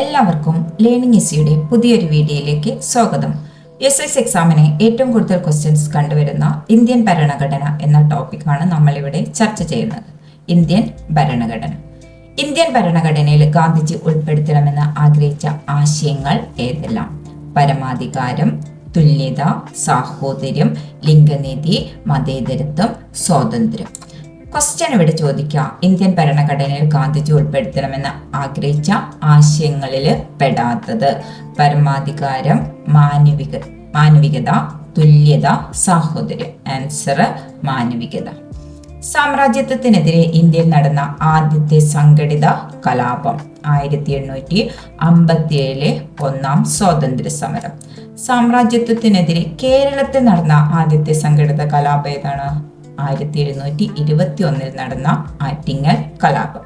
എല്ലാവർക്കും ലേണിംഗ് ഈസിയുടെ പുതിയൊരു വീഡിയോയിലേക്ക് സ്വാഗതം. എസ് എക്സാമിന് ഏറ്റവും കൂടുതൽ ക്വസ്റ്റ്യൻസ് കണ്ടുവരുന്ന ഇന്ത്യൻ ഭരണഘടന എന്ന ടോപ്പിക്കാണ് നമ്മളിവിടെ ചർച്ച ചെയ്യുന്നത്. ഇന്ത്യൻ ഭരണഘടന. ഇന്ത്യൻ ഭരണഘടനയിൽ ഗാന്ധിജി ഉൾപ്പെടുത്തണമെന്ന് ആഗ്രഹിച്ച ആശയങ്ങൾ ഏതെല്ലാം? പരമാധികാരം, തുല്യത, സാഹോദര്യം, ലിംഗനീതി, മതേതരത്വം, സ്വാതന്ത്ര്യം. ക്വസ്റ്റ്യൻ ഇവിടെ ചോദിക്കുക, ഇന്ത്യൻ ഭരണഘടനയിൽ ഗാന്ധിജി ഉൾപ്പെടുത്തണമെന്ന് ആഗ്രഹിച്ച ആശയങ്ങളിൽ പെടാത്തത് പരമാധികാരം, മാനവികത, തുല്യത, സാഹോദര്യം. ആൻസർ മാനവികത. സാമ്രാജ്യത്വത്തിനെതിരെ ഇന്ത്യയിൽ നടന്ന ആദ്യത്തെ സംഘടിത കലാപം 1857 ഒന്നാം സ്വാതന്ത്ര്യ സമരം. സാമ്രാജ്യത്വത്തിനെതിരെ കേരളത്തിൽ നടന്ന ആദ്യത്തെ സംഘടിത കലാപം ഏതാണ്? 1721 നടന്ന ആറ്റിങ്ങൽ കലാപം.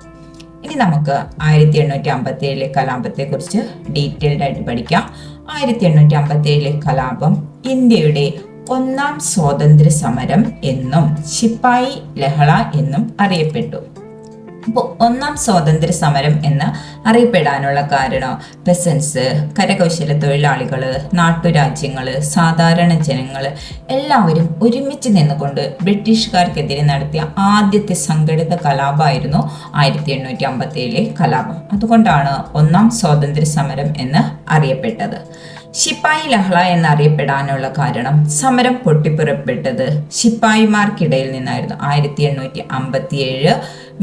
ഇനി നമുക്ക് 1857 കലാപത്തെ കുറിച്ച് ഡീറ്റെയിൽഡ് ആയിട്ട് പഠിക്കാം. 1857 കലാപം ഇന്ത്യയുടെ ഒന്നാം സ്വാതന്ത്ര്യ സമരം എന്നും ശിപ്പായി ലഹള എന്നും അറിയപ്പെട്ടു. അപ്പോൾ ഒന്നാം സ്വാതന്ത്ര്യ സമരം എന്ന് അറിയപ്പെടാനുള്ള കാരണം പെസൻസ്, കരകൗശല തൊഴിലാളികൾ, നാട്ടുരാജ്യങ്ങൾ, സാധാരണ ജനങ്ങൾ എല്ലാവരും ഒരുമിച്ച് നിന്നുകൊണ്ട് ബ്രിട്ടീഷുകാർക്കെതിരെ നടത്തിയ ആദ്യത്തെ സംഘടിത കലാപമായിരുന്നു 1857 കലാപം. അതുകൊണ്ടാണ് ഒന്നാം സ്വാതന്ത്ര്യ സമരം എന്ന് അറിയപ്പെട്ടത്. ശിപ്പായി ലഹള എന്നറിയപ്പെടാനുള്ള കാരണം സമരം പൊട്ടിപ്പുറപ്പെട്ടത് ശിപ്പായിമാർക്കിടയിൽ നിന്നായിരുന്നു. 1857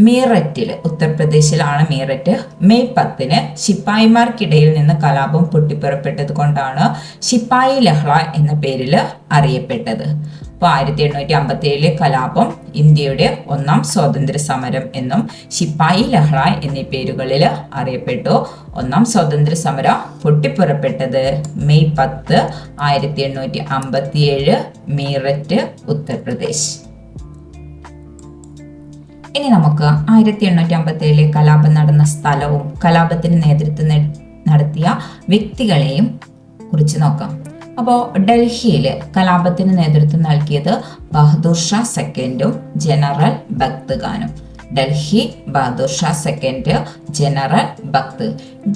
മീററ്റിൽ, ഉത്തർപ്രദേശിലാണ് മീററ്റ്, മെയ് 10 ശിപ്പായിമാർക്കിടയിൽ നിന്ന് കലാപം പൊട്ടിപ്പുറപ്പെട്ടത് കൊണ്ടാണ് ശിപ്പായി ലഹള എന്ന പേരിൽ അറിയപ്പെട്ടത്. അപ്പോൾ 1857 കലാപം ഇന്ത്യയുടെ ഒന്നാം സ്വാതന്ത്ര്യ സമരം എന്നും ശിപ്പായി ലഹള എന്നീ പേരുകളിൽ അറിയപ്പെട്ടു. ഒന്നാം സ്വാതന്ത്ര്യ സമരം പൊട്ടിപ്പുറപ്പെട്ടത് മെയ് 10, 1857 മീററ്റ്, ഉത്തർപ്രദേശ്. ഇനി നമുക്ക് 1857 കലാപം നടന്ന സ്ഥലവും കലാപത്തിന് നേതൃത്വം നടത്തിയ വ്യക്തികളെയും കുറിച്ച് നോക്കാം. അപ്പോൾ ഡൽഹിയിൽ കലാപത്തിന് നേതൃത്വം നൽകിയത് ബഹദൂർ ഷാ സെക്കൻഡും ജനറൽ ബക്ത് ഖാനും. Delhi Bahadur Shah second, general Bakht.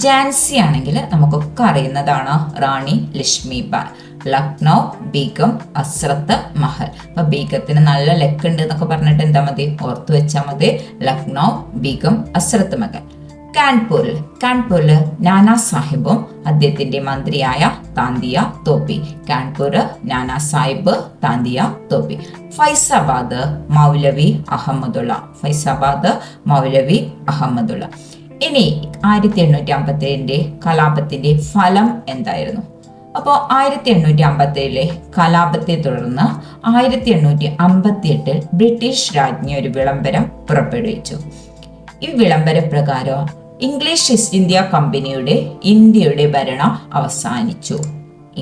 ഝാൻസി ആണെങ്കിൽ നമുക്കൊക്കെ അറിയുന്നതാണ് റാണി ലക്ഷ്മിബായ്. ലക്നൗ ബീഗം ഹസ്രത്ത് മഹൽ. അപ്പൊ ബീഗത്തിന് നല്ല ലെക്ക് ഉണ്ട് എന്നൊക്കെ പറഞ്ഞിട്ട് എന്താ മതി, ഓർത്തു വെച്ചാൽ മതി, ലക്നൗ ബീഗം ഹസ്രത്ത് മഹൽ. കാൺപൂരിൽ നാനാ സാഹിബും അദ്ദേഹത്തിന്റെ മന്ത്രിയായ താന്തിയ തോപ്പി. കാൺപൂർ നാനാ സാഹിബ്, താന്തിയ തോപ്പി. ഫൈസാബാദ് മൗലവി അഹമ്മദുള്ള. ഇനി 1857 കലാപത്തിന്റെ ഫലം എന്തായിരുന്നു? അപ്പോൾ 1857 കലാപത്തെ തുടർന്ന് 1858 ബ്രിട്ടീഷ് രാജ്ഞി ഒരു വിളംബരം പുറപ്പെടുവിച്ചു. ഈ വിളംബര പ്രകാരം ഇംഗ്ലീഷ് ഈസ്റ്റ് ഇന്ത്യ കമ്പനിയുടെ ഇന്ത്യയുടെ ഭരണം അവസാനിച്ചു.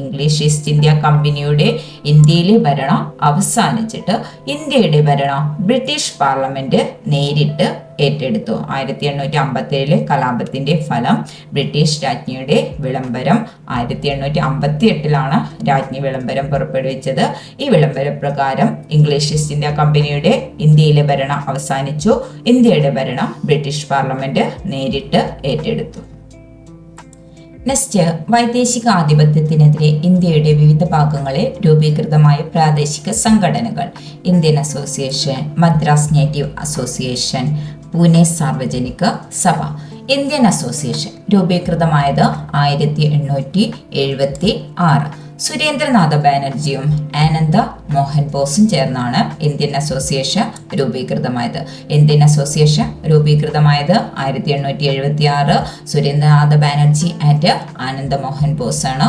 ഇംഗ്ലീഷ് ഈസ്റ്റ് ഇന്ത്യ കമ്പനിയുടെ ഇന്ത്യയിലെ ഭരണം അവസാനിച്ചിട്ട് ഇന്ത്യയുടെ ഭരണം ബ്രിട്ടീഷ് പാർലമെന്റ് നേരിട്ട് ഏറ്റെടുത്തു. 1857 കലാപത്തിന്റെ ഫലം ബ്രിട്ടീഷ് രാജ്ഞിയുടെ വിളംബരം. 1858 രാജ്ഞി വിളംബരം പുറപ്പെടുവിച്ചത്. ഈ വിളംബര പ്രകാരം ഇംഗ്ലീഷ് ഈസ്റ്റ് ഇന്ത്യ കമ്പനിയുടെ ഇന്ത്യയിലെ ഭരണം അവസാനിച്ചു. ഇന്ത്യയുടെ ഭരണം ബ്രിട്ടീഷ് പാർലമെന്റ് നേരിട്ട് ഏറ്റെടുത്തു. നെക്സ്റ്റ്, വൈദേശിക ആധിപത്യത്തിനെതിരെ ഇന്ത്യയുടെ വിവിധ ഭാഗങ്ങളിൽ രൂപീകൃതമായ പ്രാദേശിക സംഘടനകൾ. Indian association, Madras native association, Pune Sarvajanik Sabha. Indian association രൂപീകൃതമായത് 1876. സുരേന്ദ്രനാഥ ബാനർജിയും ആനന്ദ മോഹൻ ബോസും ചേർന്നാണ് ഇന്ത്യൻ അസോസിയേഷൻ രൂപീകൃതമായത്. ഇന്ത്യൻ അസോസിയേഷൻ രൂപീകൃതമായത് 1876. സുരേന്ദ്രനാഥ ബാനർജി ആൻഡ് ആനന്ദ മോഹൻ ബോസാണ്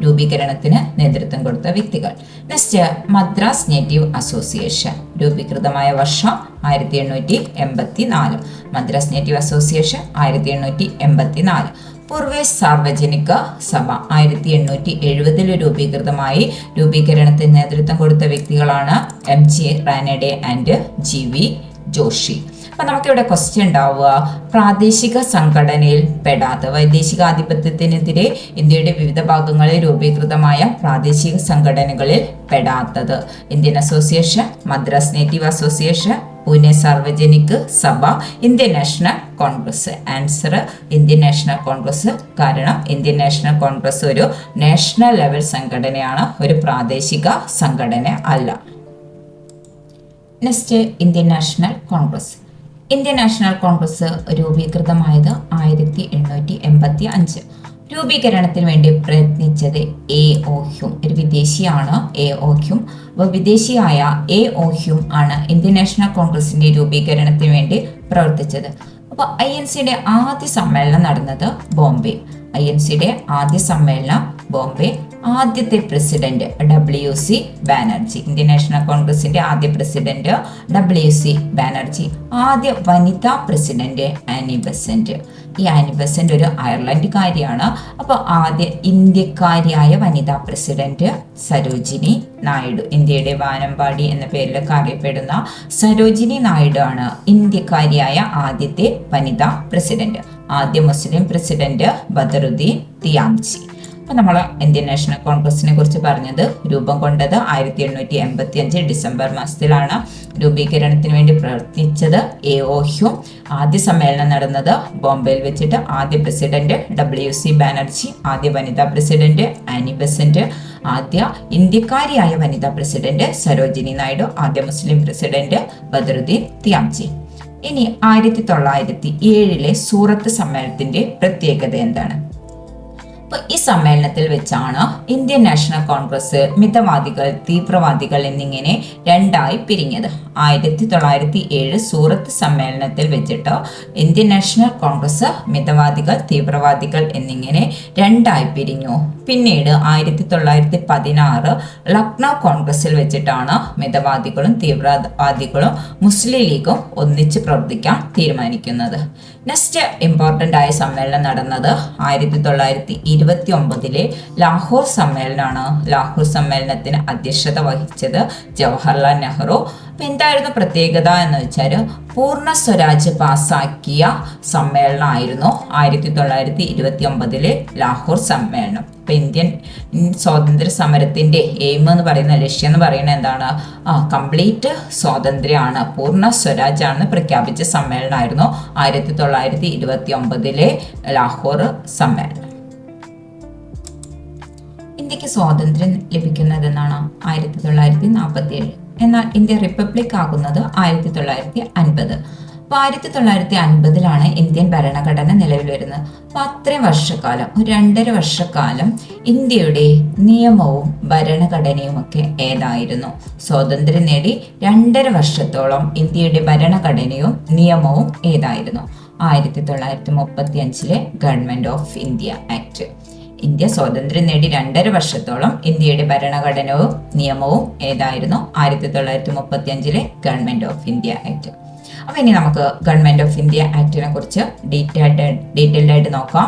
രൂപീകരണത്തിന് നേതൃത്വം കൊടുത്ത വ്യക്തികൾ. നെക്സ്റ്റ്, മദ്രാസ് നേറ്റീവ് അസോസിയേഷൻ രൂപീകൃതമായ വർഷം 1884. Madras native association 1884. പൂർവ്വ സാർവജനിക സഭ 1870 രൂപീകൃതമായി. രൂപീകരണത്തിന് നേതൃത്വം കൊടുത്ത വ്യക്തികളാണ് MG Ranade and GV Joshi. അപ്പൊ നമുക്കിവിടെ ക്വസ്റ്റ്യൻ ഉണ്ടാവുക, പ്രാദേശിക സംഘടനയിൽ പെടാത്ത, വൈദേശികാധിപത്യത്തിനെതിരെ ഇന്ത്യയുടെ വിവിധ ഭാഗങ്ങളിൽ രൂപീകൃതമായ പ്രാദേശിക സംഘടനകളിൽ പെടാത്തത് Indian association, Madras native association, Pune Sarvajanik Sabha, Indian national Congress. Answer Indian national Congress. കാരണം ഇന്ത്യൻ നാഷണൽ കോൺഗ്രസ് ഒരു നാഷണൽ ലെവൽ സംഘടനയാണ്, ഒരു പ്രാദേശിക സംഘടന അല്ല. Next, Indian national Congress. Indian national Congress രൂപീകൃതമായത് 1885. രൂപീകരണത്തിന് വേണ്ടി പ്രയത്നിച്ചത് എ.ഒ. ഹ്യൂം, ഒരു വിദേശിയാണ് എ.ഒ. ഹ്യൂം. അപ്പോൾ വിദേശിയായ എ.ഒ. ഹ്യൂം ആണ് ഇന്ത്യൻ നാഷണൽ കോൺഗ്രസിന്റെ രൂപീകരണത്തിന് വേണ്ടി പ്രവർത്തിച്ചത്. അപ്പോൾ INCയുടെ ആദ്യ സമ്മേളനം നടന്നത് ബോംബെ. INCയുടെ ആദ്യ സമ്മേളനം ബോംബെ. ആദ്യത്തെ president WC Banerjee. Indian national കോൺഗ്രസിന്റെ ആദ്യ പ്രസിഡന്റ് WC ബാനർജി. ആദ്യ വനിതാ പ്രസിഡന്റ് ആനി ബെസന്റ്. ഈ ആനി ബെസന്റ് ഒരു അയർലൻഡുകാരിയാണ്. അപ്പോൾ ആദ്യ ഇന്ത്യക്കാരിയായ വനിതാ പ്രസിഡന്റ് സരോജിനി നായിഡു. ഇന്ത്യയുടെ വാനമ്പാടി എന്ന പേരിലൊക്കെ അറിയപ്പെടുന്ന സരോജിനി നായിഡു ആണ് ഇന്ത്യക്കാരിയായ ആദ്യത്തെ വനിതാ പ്രസിഡന്റ്. ആദ്യ മുസ്ലിം പ്രസിഡന്റ് ബദറുദ്ദീൻ തിയാംജി. അപ്പം നമ്മൾ ഇന്ത്യൻ നാഷണൽ കോൺഗ്രസിനെ കുറിച്ച് പറഞ്ഞത് രൂപം കൊണ്ടത് 1885 ഡിസംബർ മാസത്തിലാണ്. രൂപീകരണത്തിന് വേണ്ടി പ്രവർത്തിച്ചത് എ.ഒ. ഹ്യൂം. ആദ്യ സമ്മേളനം നടന്നത് ബോംബെയിൽ വെച്ചിട്ട്. ആദ്യ പ്രസിഡന്റ് WC ബാനർജി. ആദ്യ വനിതാ പ്രസിഡന്റ് ആനി ബെസന്റ്. ആദ്യ ഇന്ത്യക്കാരിയായ വനിതാ പ്രസിഡന്റ് സരോജിനി നായിഡു. ആദ്യ മുസ്ലിം പ്രസിഡന്റ് ബദറുദ്ദീൻ തിയാംജി. ഇനി 1907 സൂറത്ത് സമ്മേളനത്തിന്റെ പ്രത്യേകത എന്താണ്? അപ്പോൾ ഈ സമ്മേളനത്തിൽ വെച്ചാണ് ഇന്ത്യൻ നാഷണൽ കോൺഗ്രസ് മിതവാദികൾ, തീവ്രവാദികൾ എന്നിങ്ങനെ രണ്ടായി പിരിഞ്ഞത്. 1907 സൂറത്ത് സമ്മേളനത്തിൽ വെച്ചിട്ട് ഇന്ത്യൻ നാഷണൽ കോൺഗ്രസ് മിതവാദികൾ, തീവ്രവാദികൾ എന്നിങ്ങനെ രണ്ടായി പിരിഞ്ഞു. പിന്നീട് 1916 ലക്നൗ കോൺഗ്രസിൽ വെച്ചിട്ടാണ് മിതവാദികളും തീവ്രവാദികളും മുസ്ലിം ലീഗും ഒന്നിച്ച് പ്രവർത്തിക്കാൻ തീരുമാനിക്കുന്നത്. നെക്സ്റ്റ് ഇമ്പോർട്ടൻ്റ് ആയ സമ്മേളനം നടന്നത് 1929 ലാഹോർ സമ്മേളനമാണ്. ലാഹോർ സമ്മേളനത്തിന് അധ്യക്ഷത വഹിച്ചത് ജവഹർലാൽ നെഹ്റു. അപ്പം എന്തായിരുന്നു പ്രത്യേകത എന്ന് വെച്ചാൽ പൂർണ്ണ സ്വരാജ് പാസ്സാക്കിയ സമ്മേളനമായിരുന്നു 1929 ലാഹോർ സമ്മേളനം. ഇപ്പം ഇന്ത്യൻ സ്വാതന്ത്ര്യ സമരത്തിൻ്റെ എയിം എന്ന് പറയുന്ന ലക്ഷ്യം എന്ന് പറയുന്നത് എന്താണ്? കംപ്ലീറ്റ് സ്വാതന്ത്ര്യമാണ്, പൂർണ്ണ സ്വരാജാണെന്ന് പ്രഖ്യാപിച്ച സമ്മേളനമായിരുന്നു 1929 ലാഹോർ സമ്മേളനം. ഇന്ത്യക്ക് സ്വാതന്ത്ര്യം ലഭിക്കുന്നത് എന്നാണ് 1947. എന്നാൽ ഇന്ത്യ റിപ്പബ്ലിക് ആകുന്നത് 1950. അപ്പോൾ 1950 ഇന്ത്യൻ ഭരണഘടന നിലവിൽ വരുന്നത്. അപ്പോൾ അത്രയും വർഷക്കാലം, ഒരു 2.5 വർഷക്കാലം ഇന്ത്യയുടെ നിയമവും ഭരണഘടനയും ഒക്കെ ഏതായിരുന്നു? സ്വാതന്ത്ര്യം നേടി 2.5 വർഷത്തോളം ഇന്ത്യയുടെ ഭരണഘടനയും നിയമവും ഏതായിരുന്നു? 1935 government of India act. India സ്വാതന്ത്ര്യം നേടി 2.5 വർഷത്തോളം ഇന്ത്യയുടെ ഭരണഘടനവും നിയമവും ഏതായിരുന്നു? 1935 ഗവൺമെന്റ് ഓഫ് ഇന്ത്യ ആക്ട്. അപ്പോൾ ഇനി നമുക്ക് ഗവൺമെന്റ് ഓഫ് ഇന്ത്യ ആക്ടിനെ കുറിച്ച് ഡീറ്റെയിൽഡ് ആയിട്ട് നോക്കാം.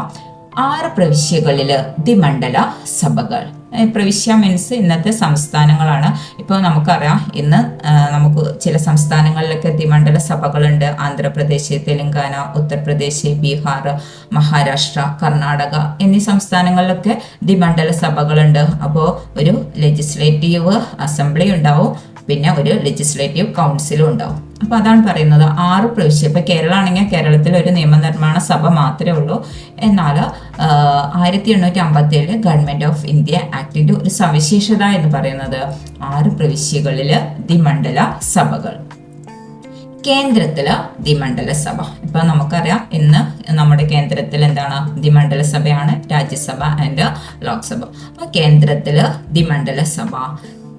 6 പ്രവിശ്യകളിൽ ദ്വിമണ്ഡല സഭകൾ. പ്രവിശ്യ മീൻസ് ഇന്നത്തെ സംസ്ഥാനങ്ങളാണ്. ഇപ്പോൾ നമുക്കറിയാം, ഇന്ന് നമുക്ക് ചില സംസ്ഥാനങ്ങളിലൊക്കെ ദ്വിമണ്ഡല സഭകളുണ്ട്. ആന്ധ്രാപ്രദേശ്, തെലങ്കാന, ഉത്തർപ്രദേശ്, ബീഹാർ, മഹാരാഷ്ട്ര, കർണാടക എന്നീ സംസ്ഥാനങ്ങളിലൊക്കെ ദ്വിമണ്ഡല സഭകളുണ്ട്. അപ്പോൾ ഒരു ലെജിസ്ലേറ്റീവ് അസംബ്ലി ഉണ്ടാവും, പിന്നെ ഒരു ലെജിസ്ലേറ്റീവ് കൗൺസിലും ഉണ്ടാവും. അപ്പോൾ അതാണ് പറയുന്നത് 6 പ്രവിശ്യ. ഇപ്പോൾ കേരളം ആണെങ്കിൽ കേരളത്തിൽ ഒരു നിയമനിർമ്മാണ സഭ മാത്രമേ ഉള്ളൂ. എന്നാൽ 1857 ഗവൺമെന്റ് ഓഫ് ഇന്ത്യ ആക്ടിന്റെ ഒരു സവിശേഷത എന്ന് പറയുന്നത് 6 പ്രവിശ്യകളിൽ ദ്വിമണ്ഡല സഭകൾ. കേന്ദ്രത്തില് ദ്വിമണ്ഡല സഭ. ഇപ്പൊ നമുക്കറിയാം, ഇന്ന് നമ്മുടെ കേന്ദ്രത്തിൽ എന്താണ്? ദ്വിമണ്ഡല സഭയാണ്, രാജ്യസഭ ആൻഡ് ലോക്സഭ. അപ്പൊ കേന്ദ്രത്തില് ദ്വിമണ്ഡല സഭ.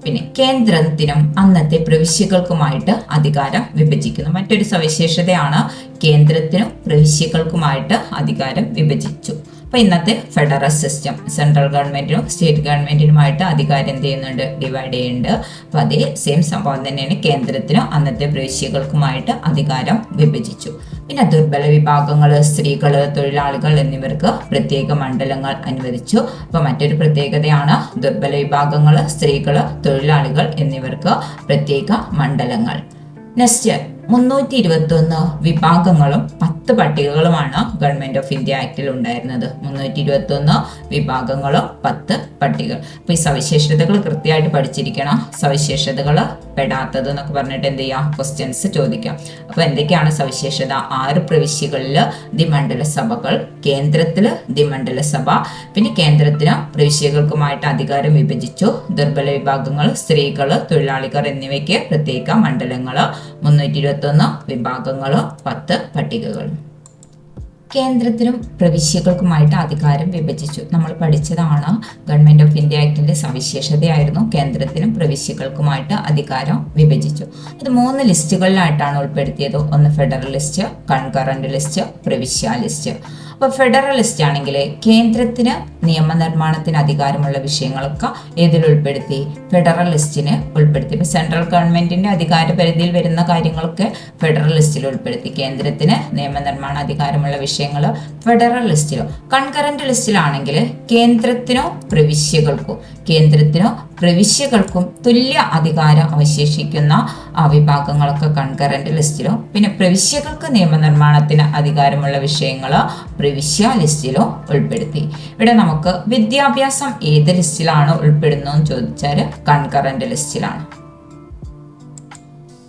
പിന്നെ കേന്ദ്രത്തിനും അന്നത്തെ പ്രവിശ്യകൾക്കുമായിട്ട് അധികാരം വിഭജിക്കുന്നു. മറ്റൊരു സവിശേഷതയാണ് കേന്ദ്രത്തിനും പ്രവിശ്യകൾക്കുമായിട്ട് അധികാരം വിഭജിച്ചു. അപ്പോൾ ഇന്നത്തെ ഫെഡറൽ സിസ്റ്റം സെൻട്രൽ ഗവൺമെന്റിനും സ്റ്റേറ്റ് ഗവൺമെന്റിനുമായിട്ട് അധികാരം എന്ത് ചെയ്യുന്നുണ്ട്? ഡിവൈഡ് ചെയ്യുന്നുണ്ട്. അപ്പോൾ അതേ സെയിം സംഭവം തന്നെയാണ് കേന്ദ്രത്തിനും അന്നത്തെ പ്രവിശ്യകൾക്കുമായിട്ട് അധികാരം വിഭജിച്ചു. പിന്നെ ദുർബല വിഭാഗങ്ങൾ, സ്ത്രീകൾ, തൊഴിലാളികൾ എന്നിവർക്ക് പ്രത്യേക മണ്ഡലങ്ങൾ അനുവദിച്ചു. അപ്പോൾ മറ്റൊരു പ്രത്യേകതയാണ് ദുർബല വിഭാഗങ്ങൾ, സ്ത്രീകൾ, തൊഴിലാളികൾ എന്നിവർക്ക് പ്രത്യേക മണ്ഡലങ്ങൾ. നെക്സ്റ്റ് 321 വിഭാഗങ്ങളും 10 പട്ടികകളുമാണ് ഗവൺമെന്റ് ഓഫ് ഇന്ത്യ ആക്ടിൽ ഉണ്ടായിരുന്നത്. 321 വിഭാഗങ്ങളും 10 പട്ടികകൾ. അപ്പോൾ ഈ സവിശേഷതകൾ കൃത്യമായിട്ട് പഠിച്ചിരിക്കണം. സവിശേഷതകൾ ഉൾപ്പെടാത്തത് എന്നൊക്കെ പറഞ്ഞിട്ട് എന്ത് ചെയ്യാം, ക്വസ്റ്റ്യൻസ് ചോദിക്കാം. അപ്പോൾ എന്തൊക്കെയാണ് സവിശേഷത? 6 പ്രവിശ്യകളിൽ ദ്വിമണ്ഡല സഭകൾ, കേന്ദ്രത്തിൽ ദ്വിമണ്ഡല സഭ, പിന്നെ കേന്ദ്രത്തിന് പ്രവിശ്യകൾക്കുമായിട്ട് അധികാരം വിഭജിച്ചു. ദുർബല വിഭാഗങ്ങൾ, സ്ത്രീകൾ, തൊഴിലാളികൾ എന്നിവയ്ക്ക് പ്രത്യേക മണ്ഡലങ്ങൾ, 321 വിഭാഗങ്ങൾ, 10 പട്ടികകൾ. കേന്ദ്രത്തിനും പ്രവിശ്യകൾക്കുമായിട്ട് അധികാരം വിഭജിച്ചു. നമ്മൾ പഠിച്ചതാണ്. ഗവൺമെന്റ് ഓഫ് ഇന്ത്യ ആക്ടിന്റെ സവിശേഷതയായിരുന്നു കേന്ദ്രത്തിനും പ്രവിശ്യകൾക്കുമായിട്ട് അധികാരം വിഭജിച്ചു. അത് 3 ലിസ്റ്റുകളിലായിട്ടാണ് ഉൾപ്പെടുത്തിയത്. ഒന്ന് ഫെഡറൽ ലിസ്റ്റ്, കൺകറന്റ് ലിസ്റ്റ്, പ്രവിശ്യ ലിസ്റ്റ്. അപ്പോൾ ഫെഡറൽ ലിസ്റ്റ് ആണെങ്കിൽ കേന്ദ്രത്തിന് നിയമനിർമ്മാണത്തിന് അധികാരമുള്ള വിഷയങ്ങളൊക്കെ ഏതിൽ ഉൾപ്പെടുത്തി? ഫെഡറൽ ലിസ്റ്റിന് ഉൾപ്പെടുത്തി. ഇപ്പോൾ സെൻട്രൽ ഗവൺമെന്റിന്റെ അധികാര പരിധിയിൽ വരുന്ന കാര്യങ്ങളൊക്കെ ഫെഡറൽ ലിസ്റ്റിൽ ഉൾപ്പെടുത്തി. കേന്ദ്രത്തിന് നിയമനിർമ്മാണ അധികാരമുള്ള വിഷയങ്ങൾ ഫെഡറൽ ലിസ്റ്റിലോ. കൺകറന്റ് ലിസ്റ്റിലാണെങ്കിൽ കേന്ദ്രത്തിനോ പ്രവിശ്യകൾക്കും തുല്യ അധികാരം അവശേഷിക്കുന്ന വിഭാഗങ്ങളൊക്കെ കൺകറന്റ് ലിസ്റ്റിലോ, പിന്നെ പ്രവിശ്യകൾക്ക് നിയമനിർമ്മാണത്തിന് അധികാരമുള്ള വിഷയങ്ങൾ പ്രവിശ്യ ലിസ്റ്റിലോ ഉൾപ്പെടുത്തി. ഇവിടെ നമുക്ക് വിദ്യാഭ്യാസം ഏത് ലിസ്റ്റിലാണ് ഉൾപ്പെടുന്നതെന്ന് ചോദിച്ചാൽ കൺകറന്റ് ലിസ്റ്റിലാണ്.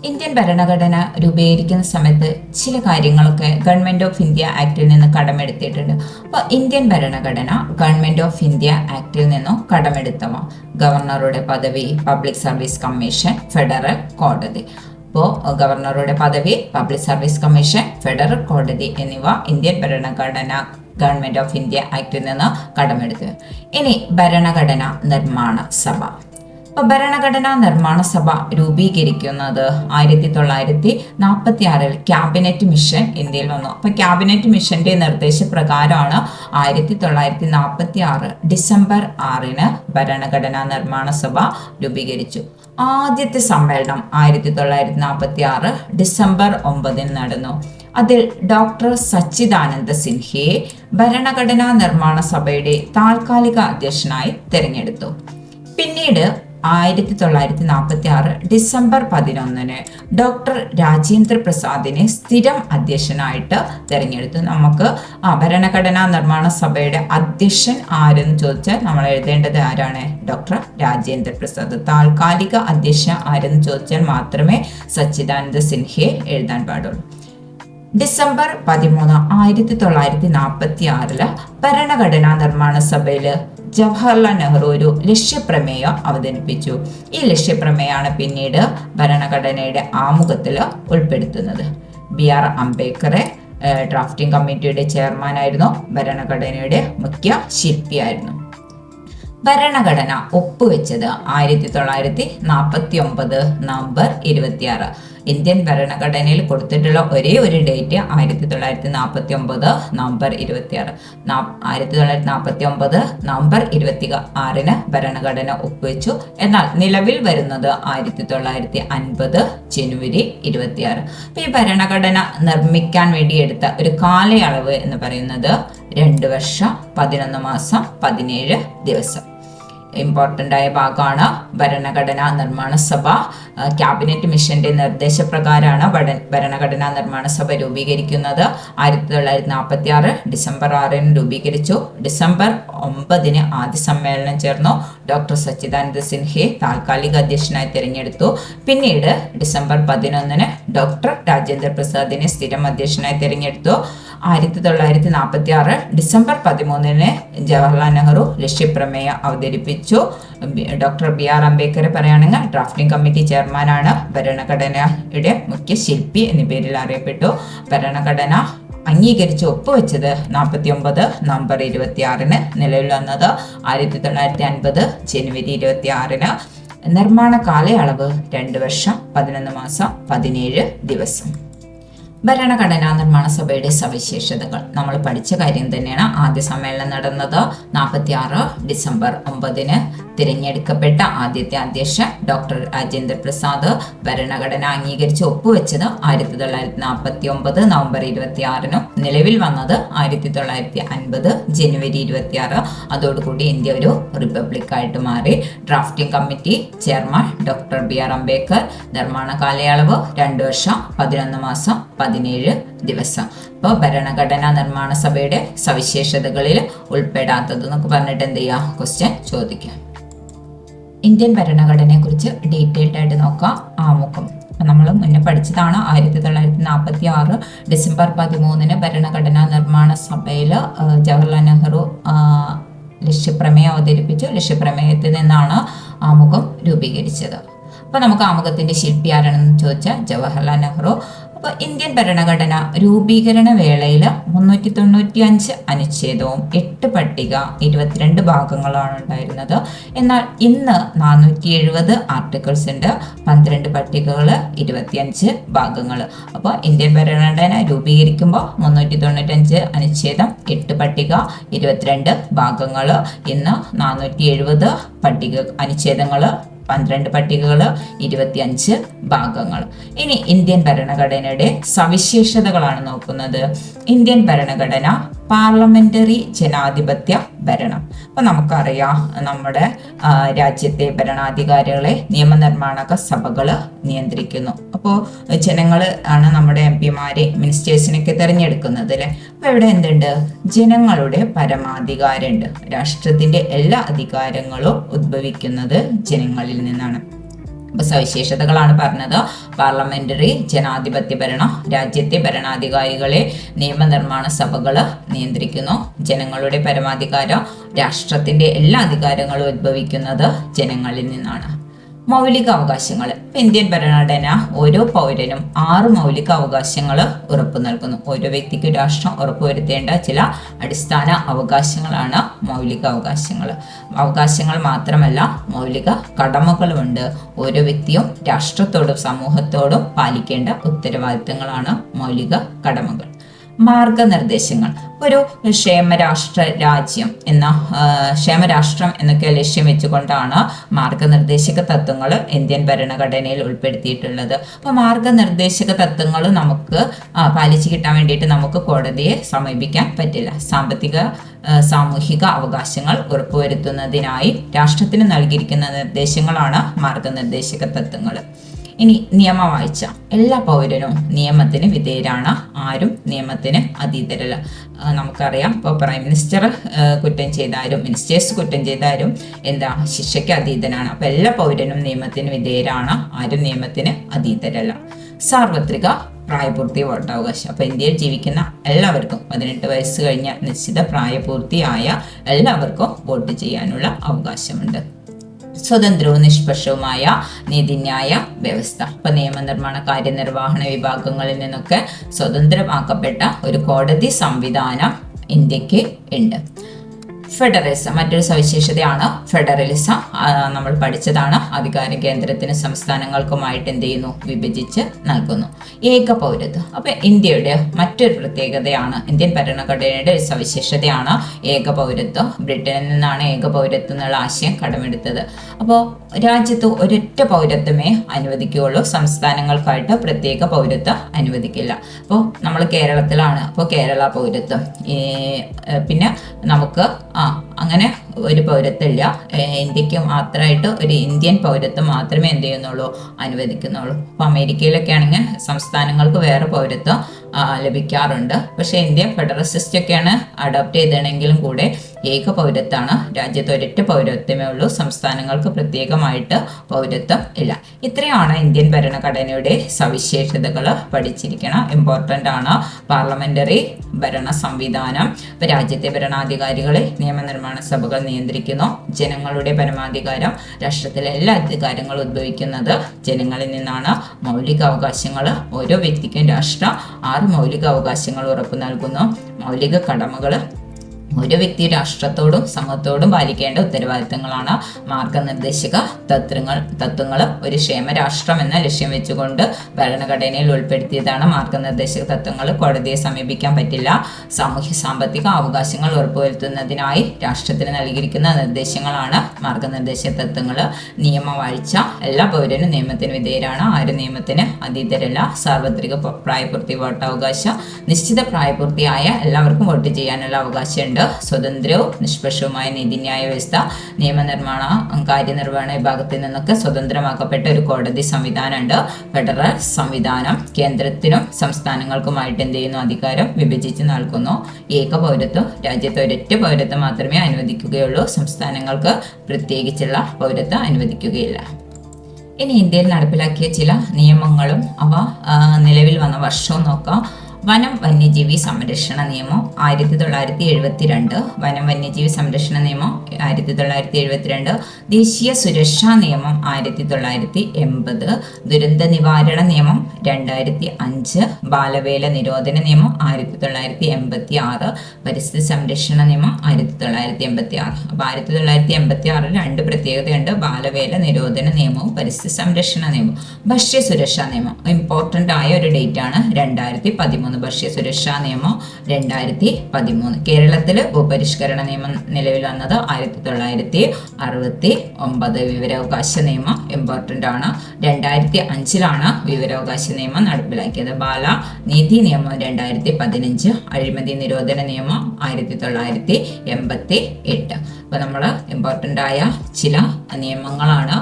ഇന്ത്യൻ ഭരണഘടന രൂപീകരിക്കുന്ന സമയത്ത് ചില കാര്യങ്ങളൊക്കെ ഗവൺമെന്റ് ഓഫ് ഇന്ത്യ ആക്ടിൽ നിന്ന് കടമെടുത്തിട്ടുണ്ട്. അപ്പോൾ ഇന്ത്യൻ ഭരണഘടന ഗവൺമെന്റ് ഓഫ് ഇന്ത്യ ആക്ടിൽ നിന്നും കടമെടുത്തവ: ഗവർണറുടെ പദവി, പബ്ലിക് സർവീസ് കമ്മീഷൻ, ഫെഡറൽ കോടതി. അപ്പോൾ ഗവർണറുടെ പദവി, പബ്ലിക് സർവീസ് കമ്മീഷൻ, ഫെഡറൽ കോടതി എന്നിവ ഇന്ത്യൻ ഭരണഘടന ഗവൺമെന്റ് ഓഫ് ഇന്ത്യ ആക്ടിൽ നിന്ന് കടമെടുത്തു. ഇനി ഭരണഘടന നിർമ്മാണ സഭ. അപ്പോൾ ഭരണഘടനാ നിർമ്മാണ സഭ രൂപീകരിക്കുന്നത് 1946 ക്യാബിനറ്റ് മിഷൻ ഇന്ത്യയിൽ വന്നു. അപ്പോൾ ക്യാബിനറ്റ് മിഷന്റെ നിർദ്ദേശപ്രകാരമാണ് 1946 ഡിസംബർ 6 ഭരണഘടനാ നിർമ്മാണ സഭ രൂപീകരിച്ചു. ആദ്യത്തെ സമ്മേളനം 1946 ഡിസംബർ 9 നടന്നു. അതിൽ ഡോക്ടർ സച്ചിദാനന്ദ സിൻഹയെ ഭരണഘടനാ നിർമ്മാണ സഭയുടെ താൽക്കാലിക അധ്യക്ഷനായി തിരഞ്ഞെടുത്തു. പിന്നീട് 1946 ഡിസംബർ 11 ഡോക്ടർ രാജേന്ദ്ര പ്രസാദിനെ സ്ഥിരം അധ്യക്ഷനായിട്ട് തിരഞ്ഞെടുത്തു. നമുക്ക് ഭരണഘടനാ നിർമ്മാണ സഭയുടെ അധ്യക്ഷൻ ആരെന്ന് ചോദിച്ചാൽ നമ്മൾ എഴുതേണ്ടത് ആരാണ്? ഡോക്ടർ രാജേന്ദ്ര പ്രസാദ്. താൽക്കാലിക അധ്യക്ഷൻ ആരെന്ന് ചോദിച്ചാൽ മാത്രമേ സച്ചിദാനന്ദ സിൻഹയെ എഴുതാൻ പാടുള്ളൂ. ഡിസംബർ 13 1946 ഭരണഘടനാ നിർമ്മാണ സഭയിൽ ജവഹർലാൽ നെഹ്റു ഒരു ലക്ഷ്യപ്രമേയം അവതരിപ്പിച്ചു. ഈ ലക്ഷ്യപ്രമേയമാണ് പിന്നീട് ഭരണഘടനയുടെ ആമുഖത്തിൽ ഉൾപ്പെടുത്തുന്നത്. BR അംബേദ്കറെ ഡ്രാഫ്റ്റിംഗ് കമ്മിറ്റിയുടെ ചെയർമാനായിരുന്നു. ഭരണഘടനയുടെ മുഖ്യ ശില്പിയായിരുന്നു. ഭരണഘടന ഒപ്പുവെച്ചത് 1949 നവംബർ 26. ഇന്ത്യൻ ഭരണഘടനയിൽ കൊടുത്തിട്ടുള്ള ഒരേ ഒരു ഡേറ്റ് 1949 നവംബർ 26. 1949 നവംബർ 26 ഭരണഘടന ഒപ്പുവെച്ചു. എന്നാൽ നിലവിൽ വരുന്നത് 1950 ജനുവരി 26. അപ്പോൾ ഈ ഭരണഘടന നിർമ്മിക്കാൻ വേണ്ടി എടുത്ത ഒരു കാലയളവ് എന്ന് പറയുന്നത് 2 വർഷം 11 മാസം 17 ദിവസം. ഇമ്പോർട്ടൻ്റ് ആയ ഭാഗമാണ്. ഭരണഘടനാ നിർമ്മാണ സഭ ക്യാബിനറ്റ് മിഷന്റെ നിർദ്ദേശപ്രകാരമാണ് ഭരണഘടനാ നിർമ്മാണ സഭ രൂപീകരിക്കുന്നത്. 1946 ഡിസംബർ 6 രൂപീകരിച്ചു. ഡിസംബർ 9 ആദ്യ സമ്മേളനം ചേർന്നു. ഡോക്ടർ സച്ചിദാനന്ദ സിൻഹയെ താൽക്കാലിക അധ്യക്ഷനായി തിരഞ്ഞെടുത്തു. പിന്നീട് ഡിസംബർ 11 ഡോക്ടർ രാജേന്ദ്ര പ്രസാദിനെ സ്ഥിരം അധ്യക്ഷനായി തിരഞ്ഞെടുത്തു. 1946 ഡിസംബർ 13 ജവഹർലാൽ നെഹ്റു ലക്ഷ്യപ്രമേയം അവതരിപ്പിച്ചു. ഡോക്ടർ BR അംബേദ്കറെ പറയുകയാണെങ്കിൽ ഡ്രാഫ്റ്റിംഗ് കമ്മിറ്റി ചെയർമാനാണ്. ഭരണഘടനയുടെ മുഖ്യ ശില്പി എന്ന പേരിൽ അറിയപ്പെട്ടു. ഭരണഘടന അംഗീകരിച്ച് ഒപ്പുവെച്ചത് 49 നവംബർ 26 നിലവിൽ വന്നത് 1950 ജനുവരി 26. നിർമ്മാണ കാലയളവ് 2 വർഷം 11 മാസം 17 ദിവസം. ഭരണഘടനാ നിർമ്മാണ സഭയുടെ സവിശേഷതകൾ നമ്മൾ പഠിച്ച കാര്യം തന്നെയാണ്. ആദ്യ സമ്മേളനം നടന്നത് 46 ഡിസംബർ 9 തിരഞ്ഞെടുക്കപ്പെട്ട ആദ്യത്തെ അധ്യക്ഷൻ ഡോക്ടർ രാജേന്ദ്ര പ്രസാദ്. ഭരണഘടന അംഗീകരിച്ച് ഒപ്പുവെച്ചത് 1949 നവംബർ 26. നിലവിൽ വന്നത് 1950 ജനുവരി 26. അതോടുകൂടി ഇന്ത്യ ഒരു റിപ്പബ്ലിക്കായിട്ട് മാറി. Drafting committee chairman doctor BR Ambedkar. നിർമ്മാണ കാലയളവ് 2 വർഷം 11 മാസം 17 ദിവസം. അപ്പോൾ ഭരണഘടനാ നിർമ്മാണ സഭയുടെ സവിശേഷതകളിൽ ഉൾപ്പെടാത്തത് എന്നൊക്കെ പറഞ്ഞിട്ട് എന്ത് ചെയ്യുക? ക്വസ്റ്റ്യൻ ചോദിക്കാം. ഇന്ത്യൻ ഭരണഘടനയെക്കുറിച്ച് ഡീറ്റെയിൽഡ് ആയിട്ട് നോക്കാം. ആമുഖം. നമ്മൾ മുന്നേ പഠിച്ചതാണ്. 1946 ഡിസംബർ 13 ഭരണഘടനാ നിർമ്മാണ സഭയിൽ ജവഹർലാൽ നെഹ്റു ലക്ഷ്യപ്രമേയം അവതരിപ്പിച്ചു. ലക്ഷ്യപ്രമേയത്തിൽ നിന്നാണ് ആമുഖം രൂപീകരിച്ചത്. അപ്പോൾ നമുക്ക് ആമുഖത്തിന്റെ ശില്പി ആരാണെന്ന് ചോദിച്ചാൽ ജവഹർലാൽ നെഹ്റു. അപ്പോൾ ഇന്ത്യൻ ഭരണഘടന രൂപീകരണ വേളയിൽ 395 അനുച്ഛേദവും 8 പട്ടിക 22 ഭാഗങ്ങളാണ് ഉണ്ടായിരുന്നത്. എന്നാൽ ഇന്ന് 470 ആർട്ടിക്കിൾസ് ഉണ്ട്, 12 പട്ടികകൾ, 25 ഭാഗങ്ങൾ. അപ്പോൾ ഇന്ത്യൻ ഭരണഘടന രൂപീകരിക്കുമ്പോൾ 395 അനുച്ഛേദം, 8 പട്ടിക, 22 ഭാഗങ്ങൾ. ഇന്ന് 470 പട്ടിക അനുച്ഛേദങ്ങൾ, 12 പട്ടികകൾ, 25 ഭാഗങ്ങൾ. ഇനി ഇന്ത്യൻ ഭരണഘടനയുടെ സവിശേഷതകളാണ് നോക്കുന്നത്. ഇന്ത്യൻ ഭരണഘടന പാർലമെന്ററി ജനാധിപത്യ ഭരണം. അപ്പോൾ നമുക്കറിയാം, നമ്മുടെ രാജ്യത്തെ ഭരണാധികാരികളെ നിയമനിർമ്മാണക സഭകൾ നിയന്ത്രിക്കുന്നു. അപ്പോൾ ജനങ്ങൾ ആണ് നമ്മുടെ MP-മാരെ, മിനിസ്റ്റേഴ്സിനൊക്കെ തിരഞ്ഞെടുക്കുന്നത് അല്ലേ. അപ്പോൾ ഇവിടെ എന്തുണ്ട്? ജനങ്ങളുടെ പരമാധികാരമുണ്ട്. രാഷ്ട്രത്തിന്റെ എല്ലാ അധികാരങ്ങളും ഉദ്ഭവിക്കുന്നത് ജനങ്ങളിൽ നിന്നാണ്. അപ്പോൾ സവിശേഷതകളാണ് പറഞ്ഞത്. പാർലമെന്ററി ജനാധിപത്യ ഭരണം. രാജ്യത്തെ ഭരണാധികാരികളെ നിയമനിർമ്മാണ സഭകൾ നിയന്ത്രിക്കുന്നു. ജനങ്ങളുടെ പരമാധികാരം. രാഷ്ട്രത്തിന്റെ എല്ലാ അധികാരങ്ങളും ഉദ്ഭവിക്കുന്നത് ജനങ്ങളിൽ നിന്നാണ്. മൗലിക അവകാശങ്ങൾ. ഇന്ത്യൻ ഭരണഘടന ഓരോ പൗരനും 6 മൗലിക അവകാശങ്ങൾ ഉറപ്പു നൽകുന്നു. ഓരോ വ്യക്തിക്കും രാഷ്ട്രം ഉറപ്പുവരുത്തേണ്ട ചില അടിസ്ഥാന അവകാശങ്ങളാണ് മൗലിക അവകാശങ്ങൾ. അവകാശങ്ങൾ മാത്രമല്ല, മൗലിക കടമകളുമുണ്ട്. ഓരോ വ്യക്തിയും രാഷ്ട്രത്തോടും സമൂഹത്തോടും പാലിക്കേണ്ട ഉത്തരവാദിത്തങ്ങളാണ് മൗലിക കടമകൾ. മാർഗനിർദ്ദേശങ്ങൾ. ഒരു ക്ഷേമരാഷ്ട്ര രാജ്യം ക്ഷേമരാഷ്ട്രം എന്നൊക്കെ ലക്ഷ്യം വെച്ചുകൊണ്ടാണ് മാർഗനിർദ്ദേശക തത്വങ്ങൾ ഇന്ത്യൻ ഭരണഘടനയിൽ ഉൾപ്പെടുത്തിയിട്ടുള്ളത്. അപ്പോൾ മാർഗനിർദ്ദേശക തത്വങ്ങൾ നമുക്ക് പാലിച്ചു കിട്ടാൻ വേണ്ടിയിട്ട് നമുക്ക് കോടതിയെ സമീപിക്കാൻ പറ്റില്ല. സാമ്പത്തിക സാമൂഹിക അവകാശങ്ങൾ ഉറപ്പുവരുത്തുന്നതിനായി രാഷ്ട്രത്തിന് നൽകിയിരിക്കുന്ന നിർദ്ദേശങ്ങളാണ് മാർഗനിർദ്ദേശക തത്വങ്ങൾ. ഇനി നിയമവാഴ്ച. എല്ലാ പൗരനും നിയമത്തിന് വിധേയരാണ്. ആരും നിയമത്തിന് അതീതരല്ല. നമുക്കറിയാം, ഇപ്പോൾ പ്രൈം മിനിസ്റ്റർ കുറ്റം ചെയ്താലും മിനിസ്റ്റേഴ്സ് കുറ്റം ചെയ്താലും ശിക്ഷയ്ക്ക് അതീതനാണ്. അപ്പോൾ എല്ലാ പൗരനും നിയമത്തിന് വിധേയരാണ്. ആരും നിയമത്തിന് അതീതരല്ല. സാർവത്രിക പ്രായപൂർത്തി വോട്ടവകാശം. അപ്പോൾ ഇന്ത്യയിൽ ജീവിക്കുന്ന എല്ലാവർക്കും 18 വയസ്സ് കഴിഞ്ഞ നിശ്ചിത പ്രായപൂർത്തിയായ എല്ലാവർക്കും വോട്ട് ചെയ്യാനുള്ള അവകാശമുണ്ട്. സ്വതന്ത്രവും നിഷ്പക്ഷവുമായ നീതിന്യായ വ്യവസ്ഥ. ഇപ്പൊ നിയമനിർമ്മാണ കാര്യനിർവഹണ വിഭാഗങ്ങളിൽ നിന്നൊക്കെ സ്വതന്ത്രമാക്കപ്പെട്ട ഒരു കോടതി സംവിധാനം ഇന്ത്യക്ക് ഉണ്ട്. ഫെഡറലിസം മറ്റൊരു സവിശേഷതയാണ്. ഫെഡറലിസം നമ്മൾ പഠിച്ചതാണ്. അധികാര കേന്ദ്രത്തിന് സംസ്ഥാനങ്ങൾക്കുമായിട്ട് എന്ത് ചെയ്യുന്നു? വിഭജിച്ച് നൽകുന്നു. ഏക പൗരത്വം. അപ്പൊ ഇന്ത്യയുടെ മറ്റൊരു പ്രത്യേകതയാണ്, ഇന്ത്യൻ ഭരണഘടനയുടെ ഒരു സവിശേഷതയാണ് ഏക പൗരത്വം. ബ്രിട്ടനിൽ നിന്നാണ് ഏക പൗരത്വം എന്നുള്ള ആശയം കടമെടുത്തത്. അപ്പോൾ രാജ്യത്ത് ഒരൊറ്റ പൗരത്വമേ അനുവദിക്കുകയുള്ളൂ. സംസ്ഥാനങ്ങൾക്കായിട്ട് പ്രത്യേക പൗരത്വം അനുവദിക്കില്ല. അപ്പോൾ നമ്മൾ കേരളത്തിലാണ്, അപ്പോൾ കേരള പൗരത്വം. പിന്നെ നമുക്ക് അങ്ങനെ ഒരു പൗരത്വമില്ല. ഇന്ത്യക്ക് മാത്രമായിട്ട് ഒരു ഇന്ത്യൻ പൗരത്വം മാത്രമേ എന്ത് ചെയ്യുന്നുള്ളൂ? അനുവദിക്കുന്നുള്ളൂ. അപ്പോൾ അമേരിക്കയിലൊക്കെ ആണെങ്കിൽ സംസ്ഥാനങ്ങൾക്ക് വേറെ പൗരത്വം ലഭിക്കാറുണ്ട്. പക്ഷേ ഇന്ത്യ ഫെഡറൽ സിസ്റ്റമൊക്കെയാണ് അഡോപ്റ്റ് ചെയ്തിട്ടുണ്ടെങ്കിലും കൂടെ ഏക പൗരത്വമാണ്. രാജ്യത്ത് ഒരൊറ്റ പൗരത്വമേ ഉള്ളൂ. സംസ്ഥാനങ്ങൾക്ക് പ്രത്യേകമായിട്ട് പൗരത്വം ഇല്ല. ഇത്രയാണ് ഇന്ത്യൻ ഭരണഘടനയുടെ സവിശേഷതകൾ. പഠിച്ചിരിക്കണം, ഇമ്പോർട്ടൻ്റ് ആണ്. പാർലമെന്ററി ഭരണ സംവിധാനം. ഇപ്പം രാജ്യത്തെ ഭരണാധികാരികളെ നിയമനിർമ്മാണ സഭകൾ നിയന്ത്രിക്കുന്നു. ജനങ്ങളുടെ പരമാധികാരം. രാഷ്ട്രത്തിലെ എല്ലാ അധികാരങ്ങളും ഉദ്ഭവിക്കുന്നത് ജനങ്ങളിൽ നിന്നാണ്. മൗലിക അവകാശങ്ങൾ. ഓരോ വ്യക്തിക്കും രാഷ്ട്രം 6 മൗലിക അവകാശങ്ങൾ ഉറപ്പു നൽകുന്നു. മൗലിക കടമകൾ. ഓരോ വ്യക്തി രാഷ്ട്രത്തോടും സമൂഹത്തോടും പാലിക്കേണ്ട ഉത്തരവാദിത്തങ്ങളാണ്. മാർഗനിർദ്ദേശക തത്വങ്ങൾ ഒരു ക്ഷേമരാഷ്ട്രം എന്ന ലക്ഷ്യം വെച്ചുകൊണ്ട് ഭരണഘടനയിൽ ഉൾപ്പെടുത്തിയതാണ് മാർഗനിർദ്ദേശക തത്വങ്ങൾ. കോടതിയെ സമീപിക്കാൻ പറ്റില്ല. സാമൂഹ്യ സാമ്പത്തിക അവകാശങ്ങൾ ഉറപ്പുവരുത്തുന്നതിനായി രാഷ്ട്രത്തിന് നൽകിയിരിക്കുന്ന നിർദ്ദേശങ്ങളാണ് മാർഗനിർദ്ദേശക തത്വങ്ങൾ. നിയമവാഴ്ച. എല്ലാ പൗരനും നിയമത്തിന് വിധേയരാണ്. ആരും നിയമത്തിന് അതീതരല്ല. സാർവത്രിക പ്രായപൂർത്തി വോട്ടവകാശം. നിശ്ചിത പ്രായപൂർത്തിയായ എല്ലാവർക്കും വോട്ട് ചെയ്യാനുള്ള അവകാശമുണ്ട്. വ്യവസ്ഥയുണ്ട്. സ്വതന്ത്രവും നിഷ്പക്ഷവുമായ നീതിന്യായ വ്യവസ്ഥ, നിയമനിർമ്മാണ കാര്യനിർവഹണ വിഭാഗത്തിൽ നിന്നൊക്കെ സ്വതന്ത്രമാക്കപ്പെട്ട ഒരു കോടതി സംവിധാനമുണ്ട്. ഫെഡറൽ സംവിധാനം കേന്ദ്രത്തിനും സംസ്ഥാനങ്ങൾക്കുമായിട്ട് എന്ത് ചെയ്യുന്നു? അധികാരം വിഭജിച്ച് നൽകുന്നു. ഏക പൗരത്വം, രാജ്യത്ത് ഒരൊറ്റ പൗരത്വം മാത്രമേ അനുവദിക്കുകയുള്ളൂ. സംസ്ഥാനങ്ങൾക്ക് പ്രത്യേകിച്ചുള്ള പൗരത്വം അനുവദിക്കുകയില്ല. ഇനി ഇന്ത്യയിൽ നടപ്പിലാക്കിയ ചില നിയമങ്ങളും അവ നിലവിൽ വന്ന വർഷവും നോക്കാം. വനം വന്യജീവി സംരക്ഷണ നിയമം 1972, വനം വന്യജീവി സംരക്ഷണ നിയമം 1972, ദേശീയ സുരക്ഷാ നിയമം 1980, ദുരന്ത നിവാരണ നിയമം 2005, ബാലവേല നിരോധന നിയമം 1986, പരിസ്ഥിതി സംരക്ഷണ നിയമം 1986. അപ്പോൾ 1986 രണ്ട് പ്രത്യേകതയുണ്ട്: ബാലവേല നിരോധന നിയമവും പരിസ്ഥിതി സംരക്ഷണ നിയമവും. ഭക്ഷ്യസുരക്ഷാ നിയമം ഇമ്പോർട്ടൻ്റ് ആയ ഒരു ഡേറ്റ് ആണ് 2013. ഭക്ഷ്യസുരക്ഷാ നിയമം 2013. കേരളത്തിൽ ഭൂപരിഷ്കരണ നിയമം നിലവിൽ വന്നത് 1969. വിവരാവകാശ നിയമം ഇമ്പോർട്ടൻ്റ് ആണ്. 2005 വിവരാവകാശ നിയമം നടപ്പിലാക്കിയത്. ബാലനീതി നിയമം 2015. അഴിമതി നിരോധന നിയമം 1988. അപ്പോൾ നമ്മൾ ഇമ്പോർട്ടൻ്റ് ആയ ചില നിയമങ്ങളാണ്.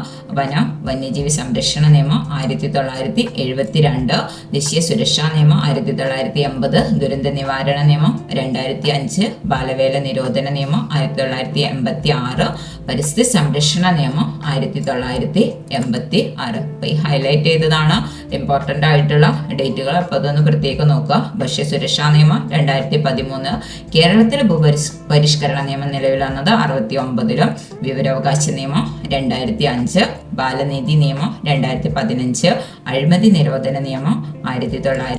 വന്യജീവി സംരക്ഷണ നിയമം 1972, ദേശീയ സുരക്ഷാ നിയമം 1980, ദുരന്ത നിവാരണ നിയമം 2005, ബാലവേല നിരോധന നിയമം 1986, പരിസ്ഥിതി സംരക്ഷണ നിയമം 1986. അപ്പോൾ ഈ ഹൈലൈറ്റ് ചെയ്തതാണ് ഇമ്പോർട്ടൻ്റ് ആയിട്ടുള്ള ഡേറ്റുകൾ. അപ്പോൾ അതൊന്ന് പ്രത്യേകം നോക്കുക. ഭക്ഷ്യസുരക്ഷാ നിയമം 2013. കേരളത്തിൽ ഭൂപരിഷ്കരണ നിയമം നിലവിൽ വന്നത് 1969. വിവരാവകാശ നിയമം 2005, ബാലനീതി നിയമം 2015, അഴിമതി നിരോധന നിയമം 1900.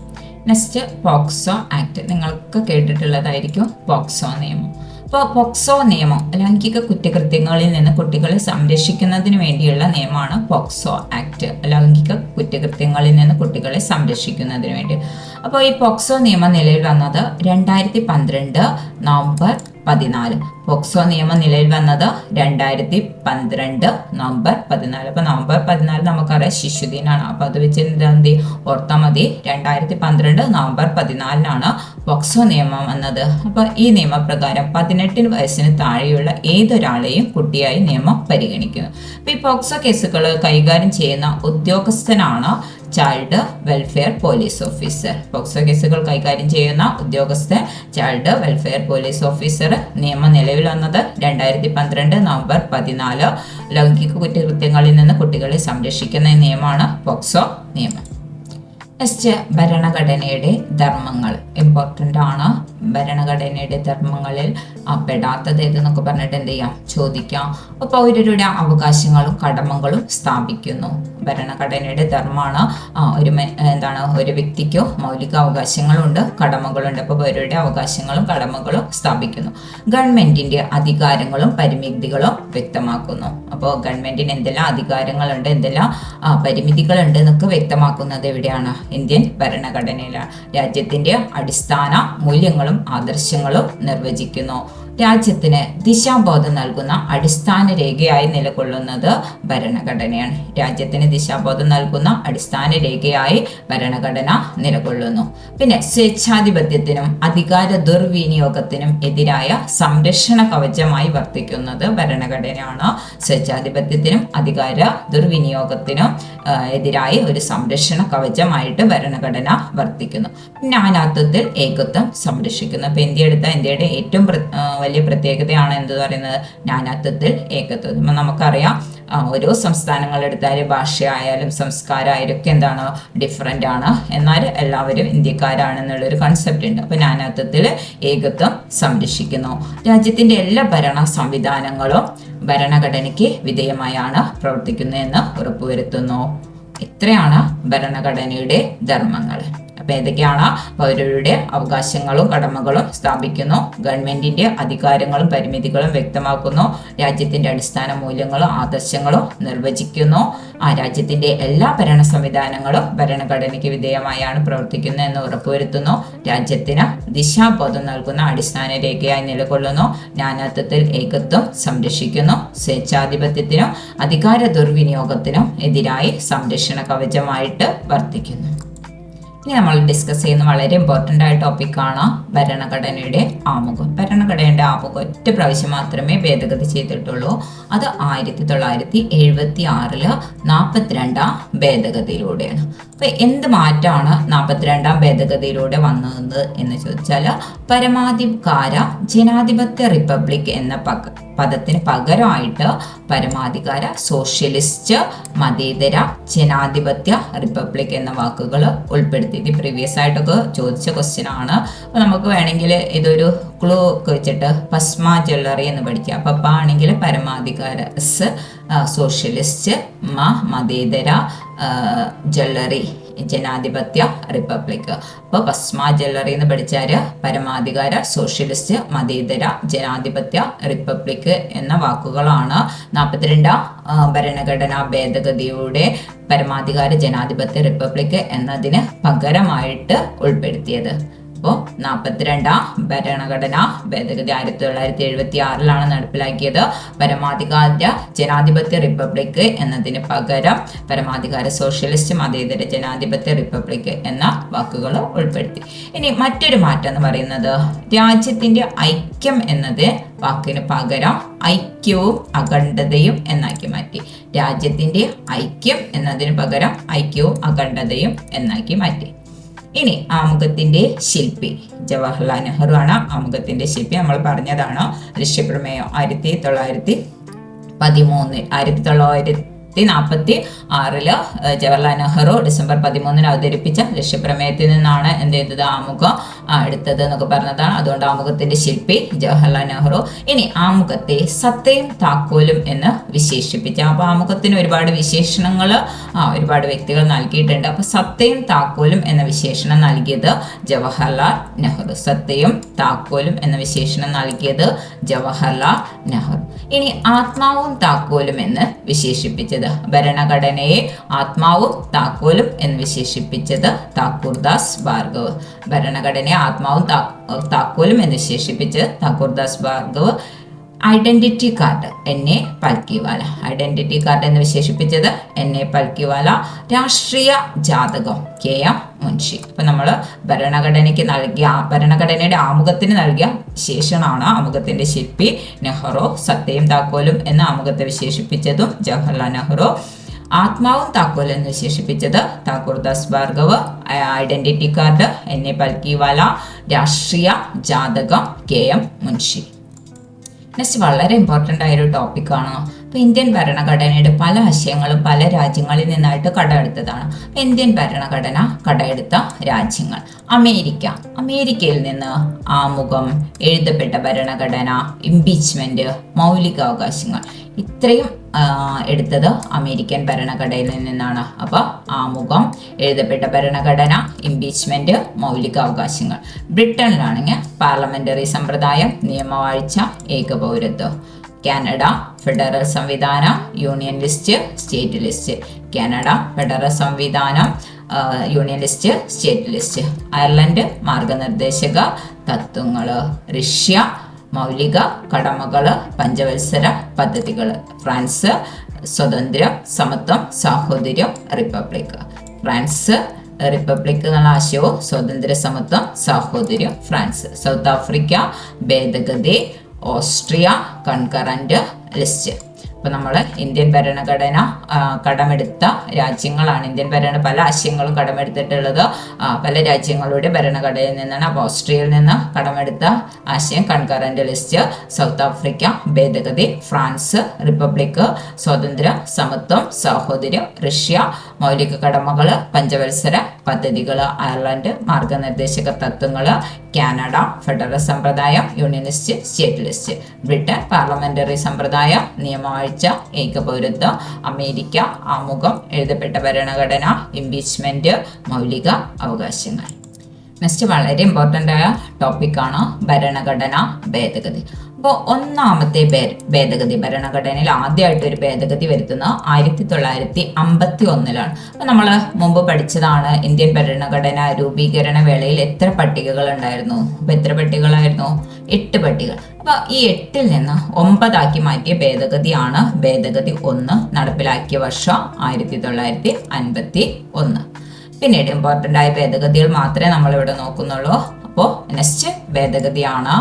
Next POCSO act. നിങ്ങൾക്ക് കേട്ടിട്ടുള്ളതായിരിക്കും പോക്സോ നിയമം. അപ്പോൾ പോക്സോ നിയമം ലൈംഗിക കുറ്റകൃത്യങ്ങളിൽ നിന്ന് കുട്ടികളെ സംരക്ഷിക്കുന്നതിന് വേണ്ടിയുള്ള നിയമമാണ് പോക്സോ ആക്ട്. ലൈംഗിക കുറ്റകൃത്യങ്ങളിൽ നിന്ന് കുട്ടികളെ സംരക്ഷിക്കുന്നതിന് വേണ്ടി. അപ്പോൾ ഈ പോക്സോ നിയമം നിലവിൽ വന്നത് 2012 നവംബർ 14. പോക്സോ നിയമം നിലവിൽ വന്നത് 2012 നവംബർ 14. അപ്പോൾ നവംബർ 14 നമുക്കറിയാം ശിശുദിനാണ്. അപ്പോൾ അത് വെച്ച് എന്ത് ഓർത്താൽ മതി. 2012 നവംബർ 14 പോക്സോ നിയമം വന്നത്. അപ്പോൾ ഈ നിയമപ്രകാരം 18 വയസ്സിന് താഴെയുള്ള ഏതൊരാളെയും കുട്ടിയായി നിയമം പരിഗണിക്കുന്നു. അപ്പോൾ ഈ പോക്സോ കേസുകൾ കൈകാര്യം ചെയ്യുന്ന ഉദ്യോഗസ്ഥനാണ് child welfare police officer. POCSO കേസുകൾ കൈകാര്യം ചെയ്യുന്ന ഉദ്യോഗസ്ഥൻ ചൈൽഡ് വെൽഫെയർ പോലീസ് ഓഫീസർ. നിയമം നിലവിൽ വന്നത് 2012 നവംബർ 14. ലൈംഗിക കുറ്റകൃത്യങ്ങളിൽ നിന്ന് കുട്ടികളെ സംരക്ഷിക്കുന്ന നിയമമാണ് പോക്സോ നിയമം. നെക്സ്റ്റ് ഭരണഘടനയുടെ ധർമ്മങ്ങൾ ഇമ്പോർട്ടൻ്റ് ആണ്. ഭരണഘടനയുടെ ധർമ്മങ്ങളിൽ പെടാത്തത് ഏതെന്നൊക്കെ പറഞ്ഞിട്ട് എന്ത് ചെയ്യാം? ചോദിക്കാം. അപ്പോൾ പൗരരുടെ അവകാശങ്ങളും കടമകളും സ്ഥാപിക്കുന്നു. ഭരണഘടനയുടെ ധർമ്മമാണ്. ഒരു വ്യക്തിക്കോ മൗലിക അവകാശങ്ങളുണ്ട്, കടമകളുണ്ട്. അപ്പോൾ പൗരരുടെ അവകാശങ്ങളും കടമകളും സ്ഥാപിക്കുന്നു. ഗവൺമെന്റിന്റെ അധികാരങ്ങളും പരിമിതികളും വ്യക്തമാക്കുന്നു. അപ്പോൾ ഗവൺമെന്റിന് എന്തെല്ലാം അധികാരങ്ങളുണ്ട്, എന്തെല്ലാം പരിമിതികളുണ്ട് എന്നൊക്കെ വ്യക്തമാക്കുന്നത് എവിടെയാണ്? ഇന്ത്യൻ ഭരണഘടനയിലാണ്. രാജ്യത്തിന്റെ അടിസ്ഥാന മൂല്യങ്ങളും ആദർശങ്ങളും നിർവചിക്കുന്നു. രാജ്യത്തിന് ദിശാബോധം നൽകുന്ന അടിസ്ഥാന രേഖയായി നിലകൊള്ളുന്നത് ഭരണഘടനയാണ്. രാജ്യത്തിന് ദിശാബോധം നൽകുന്ന അടിസ്ഥാന രേഖയായി ഭരണഘടന നിലകൊള്ളുന്നു. പിന്നെ സ്വേച്ഛാധിപത്യത്തിനും അധികാര ദുർവിനിയോഗത്തിനും എതിരായ സംരക്ഷണ കവചമായി വർത്തിക്കുന്നത് ഭരണഘടനയാണ്. സ്വേച്ഛാധിപത്യത്തിനും അധികാര ദുർവിനിയോഗത്തിനും എതിരായി ഒരു സംരക്ഷണ കവചമായിട്ട് ഭരണഘടന വർത്തിക്കുന്നു. നാനാത്വത്തിൽ ഏകത്വം സംരക്ഷിക്കുന്നു. ഇപ്പൊ ഇന്ത്യയുടെ ഏറ്റവും വലിയ പ്രത്യേകതയാണ് എന്ത് പറയുന്നത്? നാനാത്വത്തിൽ ഏകത്വം. നമുക്കറിയാം ഓരോ സംസ്ഥാനങ്ങൾ എടുത്താലും ഭാഷയായാലും സംസ്കാരമായാലും ഒക്കെ എന്താണ് ഡിഫറെൻ്റ് ആണ്. എന്നാൽ എല്ലാവരും ഇന്ത്യക്കാരാണെന്നുള്ളൊരു കൺസെപ്റ്റ് ഉണ്ട്. അപ്പോൾ നാനാത്വത്തിൽ ഏകത്വം സംരക്ഷിക്കുന്നു. രാജ്യത്തിൻ്റെ എല്ലാ ഭരണ സംവിധാനങ്ങളും ഭരണഘടനയ്ക്ക് വിധേയമായാണ് പ്രവർത്തിക്കുന്നതെന്ന് ഉറപ്പുവരുത്തുന്നു. ഇത്രയാണ് ഭരണഘടനയുടെ ധർമ്മങ്ങൾ. അപ്പം ഏതൊക്കെയാണ്? പൗരരുടെ അവകാശങ്ങളും കടമകളും സ്ഥാപിക്കുന്നു. ഗവൺമെന്റിന്റെ അധികാരങ്ങളും പരിമിതികളും വ്യക്തമാക്കുന്നു. രാജ്യത്തിന്റെ അടിസ്ഥാന മൂല്യങ്ങളും ആദർശങ്ങളും നിർവചിക്കുന്നു. രാജ്യത്തിന്റെ എല്ലാ ഭരണ സംവിധാനങ്ങളും ഭരണഘടനയ്ക്ക് വിധേയമായാണ് പ്രവർത്തിക്കുന്നത് എന്ന് ഉറപ്പുവരുത്തുന്നു. രാജ്യത്തിന് ദിശാബോധം നൽകുന്ന അടിസ്ഥാന രേഖയായി നിലകൊള്ളുന്നു. നാനാത്വത്തിൽ ഏകത്വം സംരക്ഷിക്കുന്നു. സ്വേച്ഛാധിപത്യത്തിനും അധികാര ദുർവിനിയോഗത്തിനും എതിരായി സംരക്ഷണ കവചമായിട്ട് വർത്തിക്കുന്നു. ഇനി നമ്മൾ ഡിസ്കസ് ചെയ്യുന്ന വളരെ ഇമ്പോർട്ടൻ്റ് ആയ ടോപ്പിക്കാണ് ഭരണഘടനയുടെ ആമുഖം. ഭരണഘടനയുടെ ആമുഖം ഒറ്റ പ്രാവശ്യം മാത്രമേ ഭേദഗതി ചെയ്തിട്ടുള്ളൂ. അത് 1976 42 ഭേദഗതിയിലൂടെയാണ്. അപ്പോൾ എന്ത് മാറ്റമാണ് 42 ഭേദഗതിയിലൂടെ വന്നത് എന്ന് ചോദിച്ചാൽ, പരമാധികാര ജനാധിപത്യ റിപ്പബ്ലിക് എന്ന പദത്തിന് പകരമായിട്ട് പരമാധികാര സോഷ്യലിസ്റ്റ് മതേതര ജനാധിപത്യ റിപ്പബ്ലിക് എന്ന വാക്കുകൾ ഉൾപ്പെടുത്തി. ഇത് പ്രീവിയസ് ആയിട്ടൊക്കെ ചോദിച്ച ക്വസ്റ്റ്യൻ ആണ്. അപ്പോൾ നമുക്ക് വേണമെങ്കിൽ ഇതൊരു ക്ലൂ ഒക്കെ വെച്ചിട്ട് പസ്മ ജ്വല്ലറി എന്ന് പഠിക്കുക. പപ്പ ആണെങ്കിൽ പരമാധികാര, സോഷ്യലിസ്റ്റ്, മതേതര ജ്വല്ലറി ജനാധിപത്യ റിപ്പബ്ലിക്. അപ്പോൾ പസ്മ ജ്വല്ലറി എന്ന് പഠിച്ചാൽ പരമാധികാര സോഷ്യലിസ്റ്റ് മതേതര ജനാധിപത്യ റിപ്പബ്ലിക് എന്ന വാക്കുകളാണ് 42 ഭരണഘടനാ ഭേദഗതിയുടെ പരമാധികാര ജനാധിപത്യ റിപ്പബ്ലിക് എന്നതിന് പകരമായിട്ട് ഉൾപ്പെടുത്തിയത്. അപ്പോൾ 42 ഭരണഘടനാ ഭേദഗതി 1976 നടപ്പിലാക്കിയത്. പരമാധികാര ജനാധിപത്യ റിപ്പബ്ലിക് എന്നതിന് പകരം പരമാധികാര സോഷ്യലിസ്റ്റ് മതേതര ജനാധിപത്യ റിപ്പബ്ലിക് എന്ന വാക്കുകൾ ഉൾപ്പെടുത്തി. ഇനി മറ്റൊരു മാറ്റം എന്ന് പറയുന്നത്, രാജ്യത്തിന്റെ ഐക്യം എന്നത് വാക്കിന് പകരം ഐക്യവും അഖണ്ഡതയും എന്നാക്കി മാറ്റി. രാജ്യത്തിന്റെ ഐക്യം എന്നതിന് പകരം ഐക്യവും അഖണ്ഡതയും എന്നാക്കി മാറ്റി. ഇനി ആമുഖത്തിന്റെ ശില്പി ജവഹർലാൽ നെഹ്റു ആണ് ആമുഖത്തിന്റെ ശില്പി. നമ്മൾ പറഞ്ഞതാണ് ലക്ഷ്യപ്രമേയം 1946 ജവഹർലാൽ നെഹ്റു ഡിസംബർ 13 അവതരിപ്പിച്ച ലക്ഷ്യപ്രമേയത്തിൽ നിന്നാണ് എന്ത് ചെയ്തത്, ആമുഖം എടുത്തത് എന്നൊക്കെ പറഞ്ഞതാണ്. അതുകൊണ്ട് ആമുഖത്തിന്റെ ശില്പി ജവഹർലാൽ നെഹ്റു. ഇനി ആമുഖത്തെ സത്തയും താക്കോലും എന്ന് വിശേഷിപ്പിച്ച, അപ്പൊ ആമുഖത്തിന് ഒരുപാട് വിശേഷണങ്ങൾ ഒരുപാട് വ്യക്തികൾ നൽകിയിട്ടുണ്ട്. അപ്പൊ സത്തയും താക്കോലും എന്ന വിശേഷണം നൽകിയത് ജവഹർലാൽ നെഹ്റു. സത്തയും താക്കോലും എന്ന വിശേഷണം നൽകിയത് ജവഹർലാൽ നെഹ്റു. ഇനി ആത്മാവും താക്കോലും എന്ന് വിശേഷിപ്പിച്ചത്, ഭരണഘടനയെ ആത്മാവും താക്കോലും എന്ന് വിശേഷിപ്പിച്ചത് താക്കൂർദാസ് ഭാർഗവ്. ഭരണഘടനയെ ആത്മാവും താക്കോലും എന്ന് വിശേഷിപ്പിച്ച് Thakurdas Bhargav. Identity card N A. Palkhivala. Identity card എന്ന് വിശേഷിപ്പിച്ചത് എൻ.എ. പൽക്കിവാല. രാഷ്ട്രീയ ജാതകം കെ.എം. മുൻഷി. അപ്പൊ നമ്മൾ ഭരണഘടനയുടെ ആമുഖത്തിന് നൽകിയ വിശേഷണമാണ് ആമുഖത്തിന്റെ ശില്പി നെഹ്റു. സത്തയും താക്കോലും എന്ന ആമുഖത്തെ വിശേഷിപ്പിച്ചതും ജവഹർലാൽ നെഹ്റു. ആത്മാവും താക്കോലും എന്ന് വിശേഷിപ്പിച്ചത് Thakurdas Bhargav. Identity card N A. Palkhivala. രാഷ്ട്രീയ ജാതകം കെ.എം. മുൻഷി. നെക്സ്റ്റ് വളരെ ഇമ്പോർട്ടൻ്റ് ആയൊരു ടോപ്പിക്കാണ്. അപ്പോൾ ഇന്ത്യൻ ഭരണഘടനയുടെ പല ആശയങ്ങളും പല രാജ്യങ്ങളിൽ നിന്നായിട്ട് കടമെടുത്തതാണ്. ഇന്ത്യൻ ഭരണഘടന കടമെടുത്ത രാജ്യങ്ങൾ: അമേരിക്കയിൽ നിന്ന് ആമുഖം, എഴുതപ്പെട്ട ഭരണഘടന, ഇംപീച്ച്മെന്റ്, മൗലികാവകാശങ്ങൾ, ഇത്രയും എടുത്തത് അമേരിക്കൻ ഭരണഘടനയിൽ നിന്നാണ്. അപ്പോൾ ആമുഖം, എഴുതപ്പെട്ട ഭരണഘടന, ഇംപീച്ച്മെന്റ്, മൗലികാവകാശങ്ങൾ. ബ്രിട്ടനിലാണെങ്കിൽ പാർലമെന്ററി സമ്പ്രദായം, നിയമവാഴ്ച, ഏകപൗരത്വം. കാനഡ ഫെഡറൽ സംവിധാനം, union list, state list. Canada federal സംവിധാനം, union list, state list. Ireland മാർഗനിർദ്ദേശക തത്വങ്ങൾ. റഷ്യ മൗലിക കടമകൾ, പഞ്ചവത്സര പദ്ധതികൾ. ഫ്രാൻസ് സ്വാതന്ത്ര്യം, സമത്വം, സാഹോദര്യം, റിപ്പബ്ലിക്. ഫ്രാൻസ് റിപ്പബ്ലിക് എന്നുള്ള ആശയവും സ്വാതന്ത്ര്യ, സമത്വം, സാഹോദര്യം, ഫ്രാൻസ്. സൗത്ത് ആഫ്രിക്ക ഭേദഗതി, ഓസ്ട്രിയ കൺകറന്റ് ലിസ്റ്റ്. അപ്പോൾ നമ്മൾ ഇന്ത്യൻ ഭരണഘടന കടമെടുത്ത രാജ്യങ്ങളാണ്. ഇന്ത്യൻ ഭരണ പല ആശയങ്ങളും കടമെടുത്തിട്ടുള്ളത് പല രാജ്യങ്ങളുടെ ഭരണഘടനയിൽ നിന്നാണ്. അപ്പോൾ ഓസ്ട്രിയയിൽ നിന്ന് കടമെടുത്ത ആശയം കൺകറന്റ് ലിസ്റ്റ്, സൗത്ത് ആഫ്രിക്ക ഭേദഗതി, ഫ്രാൻസ് റിപ്പബ്ലിക്, സ്വാതന്ത്ര്യം, സമത്വം, സാഹോദര്യം, റഷ്യ മൗലിക കടമകൾ, പഞ്ചവത്സര പദ്ധതികൾ. അയർലൻഡ് മാർഗനിർദ്ദേശക തത്വങ്ങൾ. കാനഡ ഫെഡറൽ സമ്പ്രദായം, union list, state list. Britain parliamentary സമ്പ്രദായം, നിയമവാഴ്ച, ഏകപൗരത്വം. അമേരിക്ക ആമുഖം, എഴുതപ്പെട്ട ഭരണഘടന, ഇംപീച്ച്മെന്റ്, മൗലിക അവകാശങ്ങൾ. നെക്സ്റ്റ് വളരെ ഇമ്പോർട്ടൻ്റ് ആയ ടോപ്പിക്കാണ് ഭരണഘടനാ ഭേദഗതി. അപ്പോൾ ഒന്നാമത്തെ ഭേദഗതി, ഭരണഘടനയിൽ ആദ്യമായിട്ട് ഒരു ഭേദഗതി വരുത്തുന്നത് 1951. അപ്പോൾ നമ്മൾ മുമ്പ് പഠിച്ചതാണ് ഇന്ത്യൻ ഭരണഘടന രൂപീകരണ വേളയിൽ എത്ര പട്ടികകൾ ഉണ്ടായിരുന്നു. അപ്പോൾ എത്ര പട്ടികകളായിരുന്നു? 8 പട്ടികകൾ. അപ്പോൾ ഈ 8ൽ നിന്ന് 9 മാറ്റിയ ഭേദഗതിയാണ് ഭേദഗതി 1. നടപ്പിലാക്കിയ വർഷം 1951. പിന്നീട് ഇമ്പോർട്ടൻ്റ് ആയ ഭേദഗതികൾ മാത്രമേ നമ്മളിവിടെ നോക്കുന്നുള്ളൂ. അപ്പോൾ നെക്സ്റ്റ് ഭേദഗതിയാണ്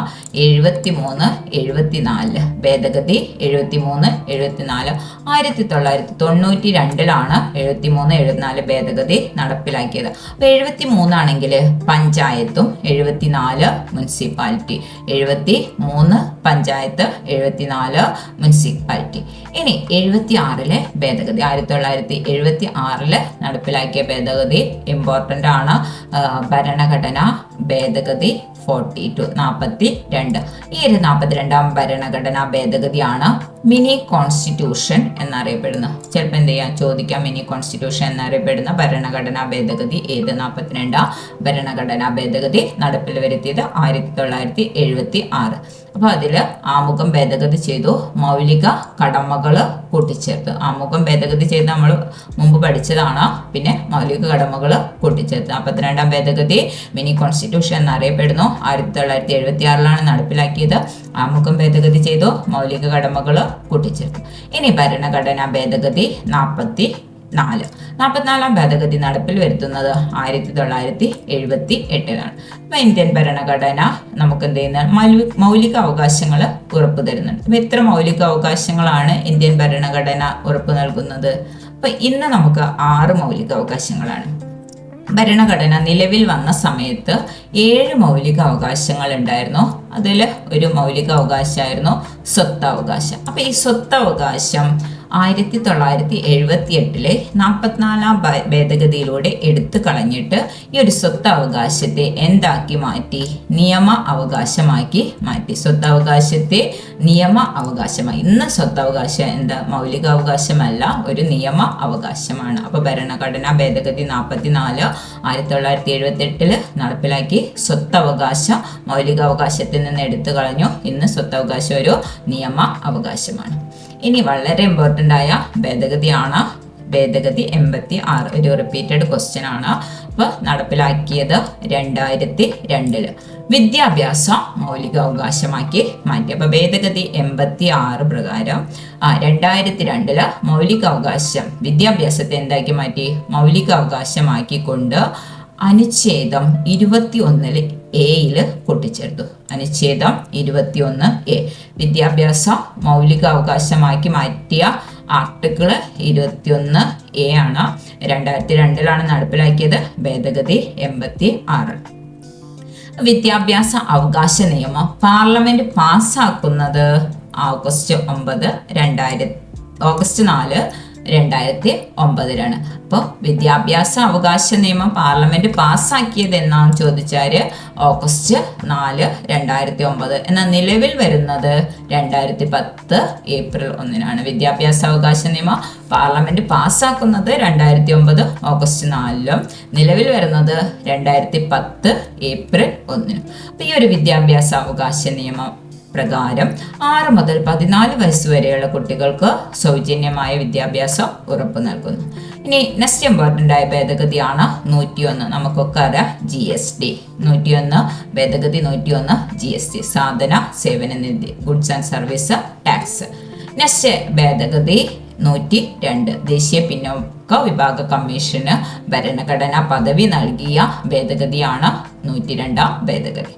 73-74 ഭേദഗതി 73-74 1992 73-74 ഭേദഗതി നടപ്പിലാക്കിയത്. അപ്പോൾ 73 ആണെങ്കിൽ പഞ്ചായത്തും 74 മുനിസിപ്പാലിറ്റി, 73 പഞ്ചായത്ത് 74 മുനിസിപ്പാലിറ്റി. ഇനി 76 ഭേദഗതി 1976 നടപ്പിലാക്കിയ ഭേദഗതി ഇമ്പോർട്ടൻ്റ് ആണ്. ഭരണഘടന ഭേദഗതി 42. ഈ ഒരു 42ാം ഭരണഘടനാ ഭേദഗതിയാണ് മിനി കോൺസ്റ്റിറ്റ്യൂഷൻ എന്നറിയപ്പെടുന്നത്. ചിലപ്പോൾ എന്ത് ചെയ്യാൻ ചോദിക്കാം, മിനി കോൺസ്റ്റിറ്റ്യൂഷൻ എന്നറിയപ്പെടുന്ന ഭരണഘടനാ ഭേദഗതി ഏത്? 42ാം ഭരണഘടനാ ഭേദഗതി നടപ്പിൽ വരുത്തിയത് 1976. അപ്പോൾ അതിൽ ആമുഖം ഭേദഗതി ചെയ്തു, മൗലിക കടമകൾ കൂട്ടിച്ചേർത്ത്. ആമുഖം ഭേദഗതി ചെയ്ത് നമ്മൾ മുമ്പ് പഠിച്ചതാണ്. പിന്നെ മൗലിക കടമകൾ കൂട്ടിച്ചേർത്ത്. 42ാം ഭേദഗതി മിനി കോൺസ്റ്റിറ്റ്യൂഷൻ എന്നറിയപ്പെടുന്നു. 1976 നടപ്പിലാക്കിയത്. ആമുഖം ഭേദഗതി ചെയ്തു, മൗലിക കടമകൾ കൂട്ടിച്ചേർത്തു. ഇനി ഭരണഘടനാ ഭേദഗതി 44ാം ഭേദഗതി നടപ്പിൽ വരുത്തുന്നത് 1978. അപ്പോൾ ഇന്ത്യൻ ഭരണഘടന നമുക്ക് എന്ത് ചെയ്യുന്ന മൗലിക അവകാശങ്ങൾ ഉറപ്പു തരുന്നുണ്ട്. അപ്പോൾ എത്ര മൗലിക അവകാശങ്ങളാണ് ഇന്ത്യൻ ഭരണഘടന ഉറപ്പു നൽകുന്നത്? അപ്പോൾ ഇന്ന് നമുക്ക് 6 മൗലിക അവകാശങ്ങളാണ്. ഭരണഘടന നിലവിൽ വന്ന സമയത്ത് 7 മൗലിക അവകാശങ്ങൾ ഉണ്ടായിരുന്നു. അതിൽ ഒരു മൗലിക അവകാശമായിരുന്നു സ്വത്തവകാശം. അപ്പോൾ ഈ സ്വത്തവകാശം 1978 44ാം ഭേദഗതിയിലൂടെ എടുത്തു കളഞ്ഞിട്ട് ഈ ഒരു സ്വത്തവകാശത്തെ എന്താക്കി മാറ്റി? നിയമ അവകാശമാക്കി മാറ്റി. സ്വത്തവകാശത്തെ നിയമ അവകാശമായി. ഇന്ന് സ്വത്തവകാശം എന്താ? മൗലിക അവകാശമല്ല, ഒരു നിയമ അവകാശമാണ്. അപ്പോൾ ഭരണഘടനാ ഭേദഗതി 44 1978 നടപ്പിലാക്കി. സ്വത്തവകാശം മൗലിക അവകാശത്തിൽ നിന്ന് എടുത്തു കളഞ്ഞു. ഇന്ന് സ്വത്തവകാശം ഒരു നിയമ അവകാശമാണ്. ഇനി വളരെ ഇമ്പോർട്ടൻ്റ് ആയ ഭേദഗതിയാണ് ഭേദഗതി 86. ഒരു റിപ്പീറ്റഡ് ക്വസ്റ്റ്യൻ ആണ്. അപ്പോൾ നടപ്പിലാക്കിയത് 2002 വിദ്യാഭ്യാസ മൗലിക അവകാശമാക്കി മാറ്റി. അപ്പോൾ ഭേദഗതി 86 പ്രകാരം 2002 മൗലിക അവകാശം വിദ്യാഭ്യാസത്തെ എന്താക്കി മാറ്റി? മൗലിക അവകാശമാക്കിക്കൊണ്ട് അനുച്ഛേദം 21 എയിൽ കൂട്ടിച്ചേർത്തു. അനുച്ഛേദം 21A വിദ്യാഭ്യാസ മൗലിക അവകാശമാക്കി മാറ്റിയ ആർട്ടിക്കിൾ 21A ആണ്. 2002 നടപ്പിലാക്കിയത്. ഭേദഗതി 86. വിദ്യാഭ്യാസ അവകാശ നിയമം പാർലമെന്റ് പാസ്സാക്കുന്നത് ഓഗസ്റ്റ് 4 2009 അപ്പോൾ വിദ്യാഭ്യാസ അവകാശ നിയമം പാർലമെന്റ് പാസ്സാക്കിയത് എന്നാണ് ചോദിച്ചാൽ ഓഗസ്റ്റ് 4 2009. എന്നാൽ നിലവിൽ വരുന്നത് 2010 ഏപ്രിൽ 1 വിദ്യാഭ്യാസ അവകാശ നിയമം പാർലമെന്റ് പാസ്സാക്കുന്നത് 2009 ഓഗസ്റ്റ് 4 നിലവിൽ വരുന്നത് 2010 ഏപ്രിൽ 1. അപ്പോൾ ഈ ഒരു വിദ്യാഭ്യാസ അവകാശ നിയമം പ്രകാരം 6 മുതൽ 14 വയസ്സ് വരെയുള്ള കുട്ടികൾക്ക് സൗജന്യമായ വിദ്യാഭ്യാസം ഉറപ്പു നൽകുന്നു. ഇനി നെക്സ്റ്റ് ഇമ്പോർട്ടൻ്റ് ആയ ഭേദഗതിയാണ് 101. നമുക്കൊക്കെ അറിയാം GST 101 ഭേദഗതി 101 GST സാധന സേവന നികുതി goods and service tax. Next ഭേദഗതി 102 ദേശീയ പിന്നോക്ക വിഭാഗ കമ്മീഷന് ഭരണഘടനാ പദവി നൽകിയ ഭേദഗതിയാണ് 102ാം ഭേദഗതി.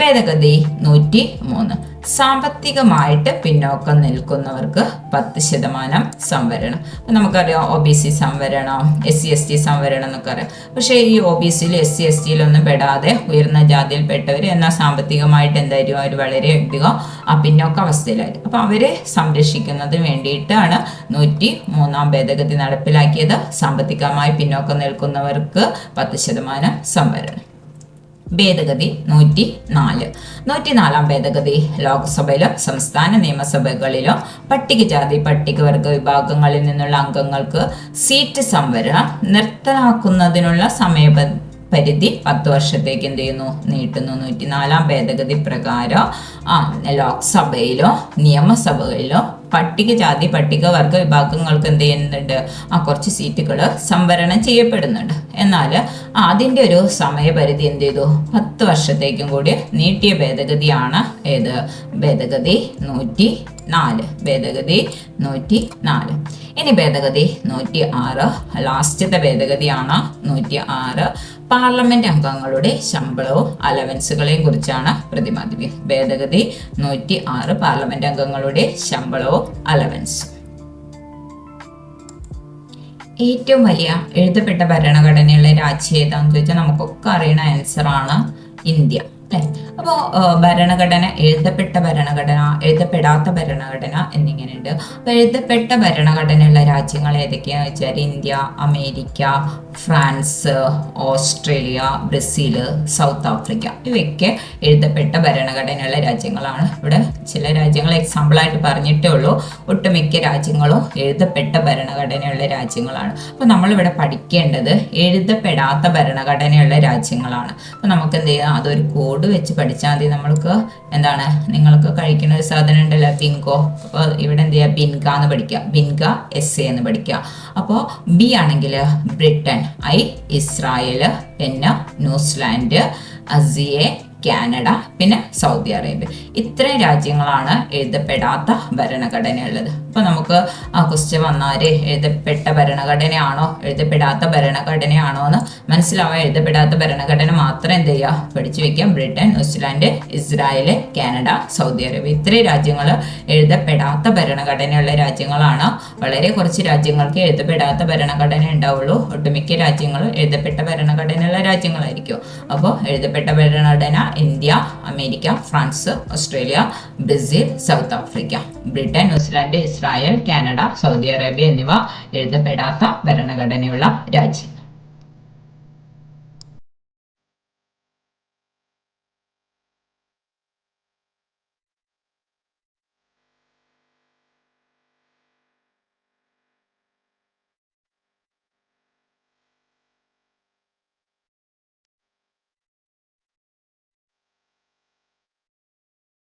ഭേദഗതി 103 സാമ്പത്തികമായിട്ട് പിന്നോക്കം നിൽക്കുന്നവർക്ക് 10% സംവരണം. നമുക്കറിയാം OBC സംവരണം, SC/ST സംവരണം എന്നൊക്കെ അറിയാം. പക്ഷേ ഈ OBCയിൽ SC/STയിലൊന്നും പെടാതെ ഉയർന്ന ജാതിയിൽപ്പെട്ടവർ എന്നാൽ സാമ്പത്തികമായിട്ട് എന്തായിരിക്കും അവർ വളരെയധികം പിന്നോക്ക അവസ്ഥയിലായിരിക്കും. അപ്പോൾ അവരെ സംരക്ഷിക്കുന്നതിന് വേണ്ടിയിട്ടാണ് 103ാം ഭേദഗതി നടപ്പിലാക്കിയത്. സാമ്പത്തികമായി പിന്നോക്കം നിൽക്കുന്നവർക്ക് 10% സംവരണം. ഭേദഗതി 104 ഭേദഗതി ലോക്സഭയിലും സംസ്ഥാന നിയമസഭകളിലും പട്ടികജാതി പട്ടികവർഗ വിഭാഗങ്ങളിൽ നിന്നുള്ള അംഗങ്ങൾക്ക് സീറ്റ് സംവരണം നിർത്തലാക്കുന്നതിനുള്ള സമയപരിധി 10 വർഷത്തേക്ക് എന്ത് ചെയ്യുന്നു? നീട്ടുന്നു. 104 ഭേദഗതി പ്രകാരം ലോക്സഭയിലോ നിയമസഭകളിലോ പട്ടികജാതി പട്ടികവർഗ വിഭാഗങ്ങൾക്ക് എന്ത് ചെയ്യുന്നുണ്ട്? കുറച്ച് സീറ്റുകൾ സംവരണം ചെയ്യപ്പെടുന്നുണ്ട്. എന്നാൽ അതിൻ്റെ ഒരു സമയപരിധി എന്ത് ചെയ്തു? 10 വർഷത്തേക്കും കൂടി നീട്ടിയ ഭേദഗതിയാണ് ഏത്? ഭേദഗതി 104. ഭേദഗതി 104. ഇനി ഭേദഗതി 106, ലാസ്റ്റത്തെ ഭേദഗതിയാണ് 106. പാർലമെന്റ് അംഗങ്ങളുടെ ശമ്പളവും അലവൻസുകളെയും കുറിച്ചാണ് പ്രതിപാദിക്കുക. ഭേദഗതി 106 പാർലമെന്റ് അംഗങ്ങളുടെ ശമ്പളവും അലവൻസും. ഏറ്റവും വലിയ എഴുതപ്പെട്ട ഭരണഘടനയുള്ള രാജ്യം ഏതാന്ന് ചോദിച്ചാൽ നമുക്കൊക്കെ അറിയണ ആൻസറാണ് ഇന്ത്യ, അല്ലെ? അപ്പോൾ ഭരണഘടന, എഴുതപ്പെട്ട ഭരണഘടന, എഴുതപ്പെടാത്ത ഭരണഘടന എന്നിങ്ങനെയുണ്ട്. അപ്പോൾ എഴുതപ്പെട്ട ഭരണഘടനയുള്ള രാജ്യങ്ങൾ ഏതൊക്കെയാണെന്ന് വെച്ചാൽ India, America, France, Australia, Brazil, south Africa, ഇവയൊക്കെ എഴുതപ്പെട്ട ഭരണഘടനയുള്ള രാജ്യങ്ങളാണ്. ഇവിടെ ചില രാജ്യങ്ങൾ എക്സാമ്പിളായിട്ട് പറഞ്ഞിട്ടേ ഉള്ളൂ. ഒട്ടുമിക്ക രാജ്യങ്ങളും എഴുതപ്പെട്ട ഭരണഘടനയുള്ള രാജ്യങ്ങളാണ്. അപ്പോൾ നമ്മളിവിടെ പഠിക്കേണ്ടത് എഴുതപ്പെടാത്ത ഭരണഘടനയുള്ള രാജ്യങ്ങളാണ്. അപ്പോൾ നമുക്ക് എന്ത് ചെയ്യാം, അതൊരു കോഡ് വെച്ച് പഠിച്ചാൽ മതി. നമ്മൾക്ക് എന്താണ്, നിങ്ങൾക്ക് കഴിക്കുന്ന ഒരു സാധനം ഉണ്ടല്ലോ, ബിങ്കോ. അപ്പോൾ ഇവിടെ എന്ത് ചെയ്യുക, ബിൻക എന്ന് പഠിക്കുക, ബിൻക എസ് എന്ന് പഠിക്കുക. അപ്പോൾ ബി ആണെങ്കിൽ Britain, I Israel, N New Zealand, അസിയെ കാനഡ, പിന്നെ സൗദി അറേബ്യ. ഇത്രയും രാജ്യങ്ങളാണ് എഴുതപ്പെടാത്ത ഭരണഘടനയുള്ളത്. അപ്പോൾ നമുക്ക് ആ ക്വസ്റ്റ്യൻ വന്നാൽ എഴുതപ്പെട്ട ഭരണഘടനയാണോ എഴുതപ്പെടാത്ത ഭരണഘടനയാണോ എന്ന് മനസ്സിലാവാൻ എഴുതപ്പെടാത്ത ഭരണഘടന മാത്രം എന്ത് ചെയ്യുക, പഠിച്ചു വെക്കാം. Britain, New Zealand, Israel, Canada, Saudi Arabia, ഇത്രയും രാജ്യങ്ങൾ എഴുതപ്പെടാത്ത ഭരണഘടനയുള്ള രാജ്യങ്ങളാണ്. വളരെ കുറച്ച് രാജ്യങ്ങൾക്ക് എഴുതപ്പെടാത്ത ഭരണഘടന ഉണ്ടാവുള്ളൂ. ഒട്ടുമിക്ക രാജ്യങ്ങളും എഴുതപ്പെട്ട ഭരണഘടനയുള്ള രാജ്യങ്ങളായിരിക്കും. അപ്പോൾ എഴുതപ്പെട്ട ഭരണഘടന India, America, France, Australia, Brazil, south Africa. Britain, New Zealand, Israel, Canada, Saudi Arabia എന്നിവ എഴുതപ്പെടാത്ത ഭരണഘടനയുള്ള രാജ്യം.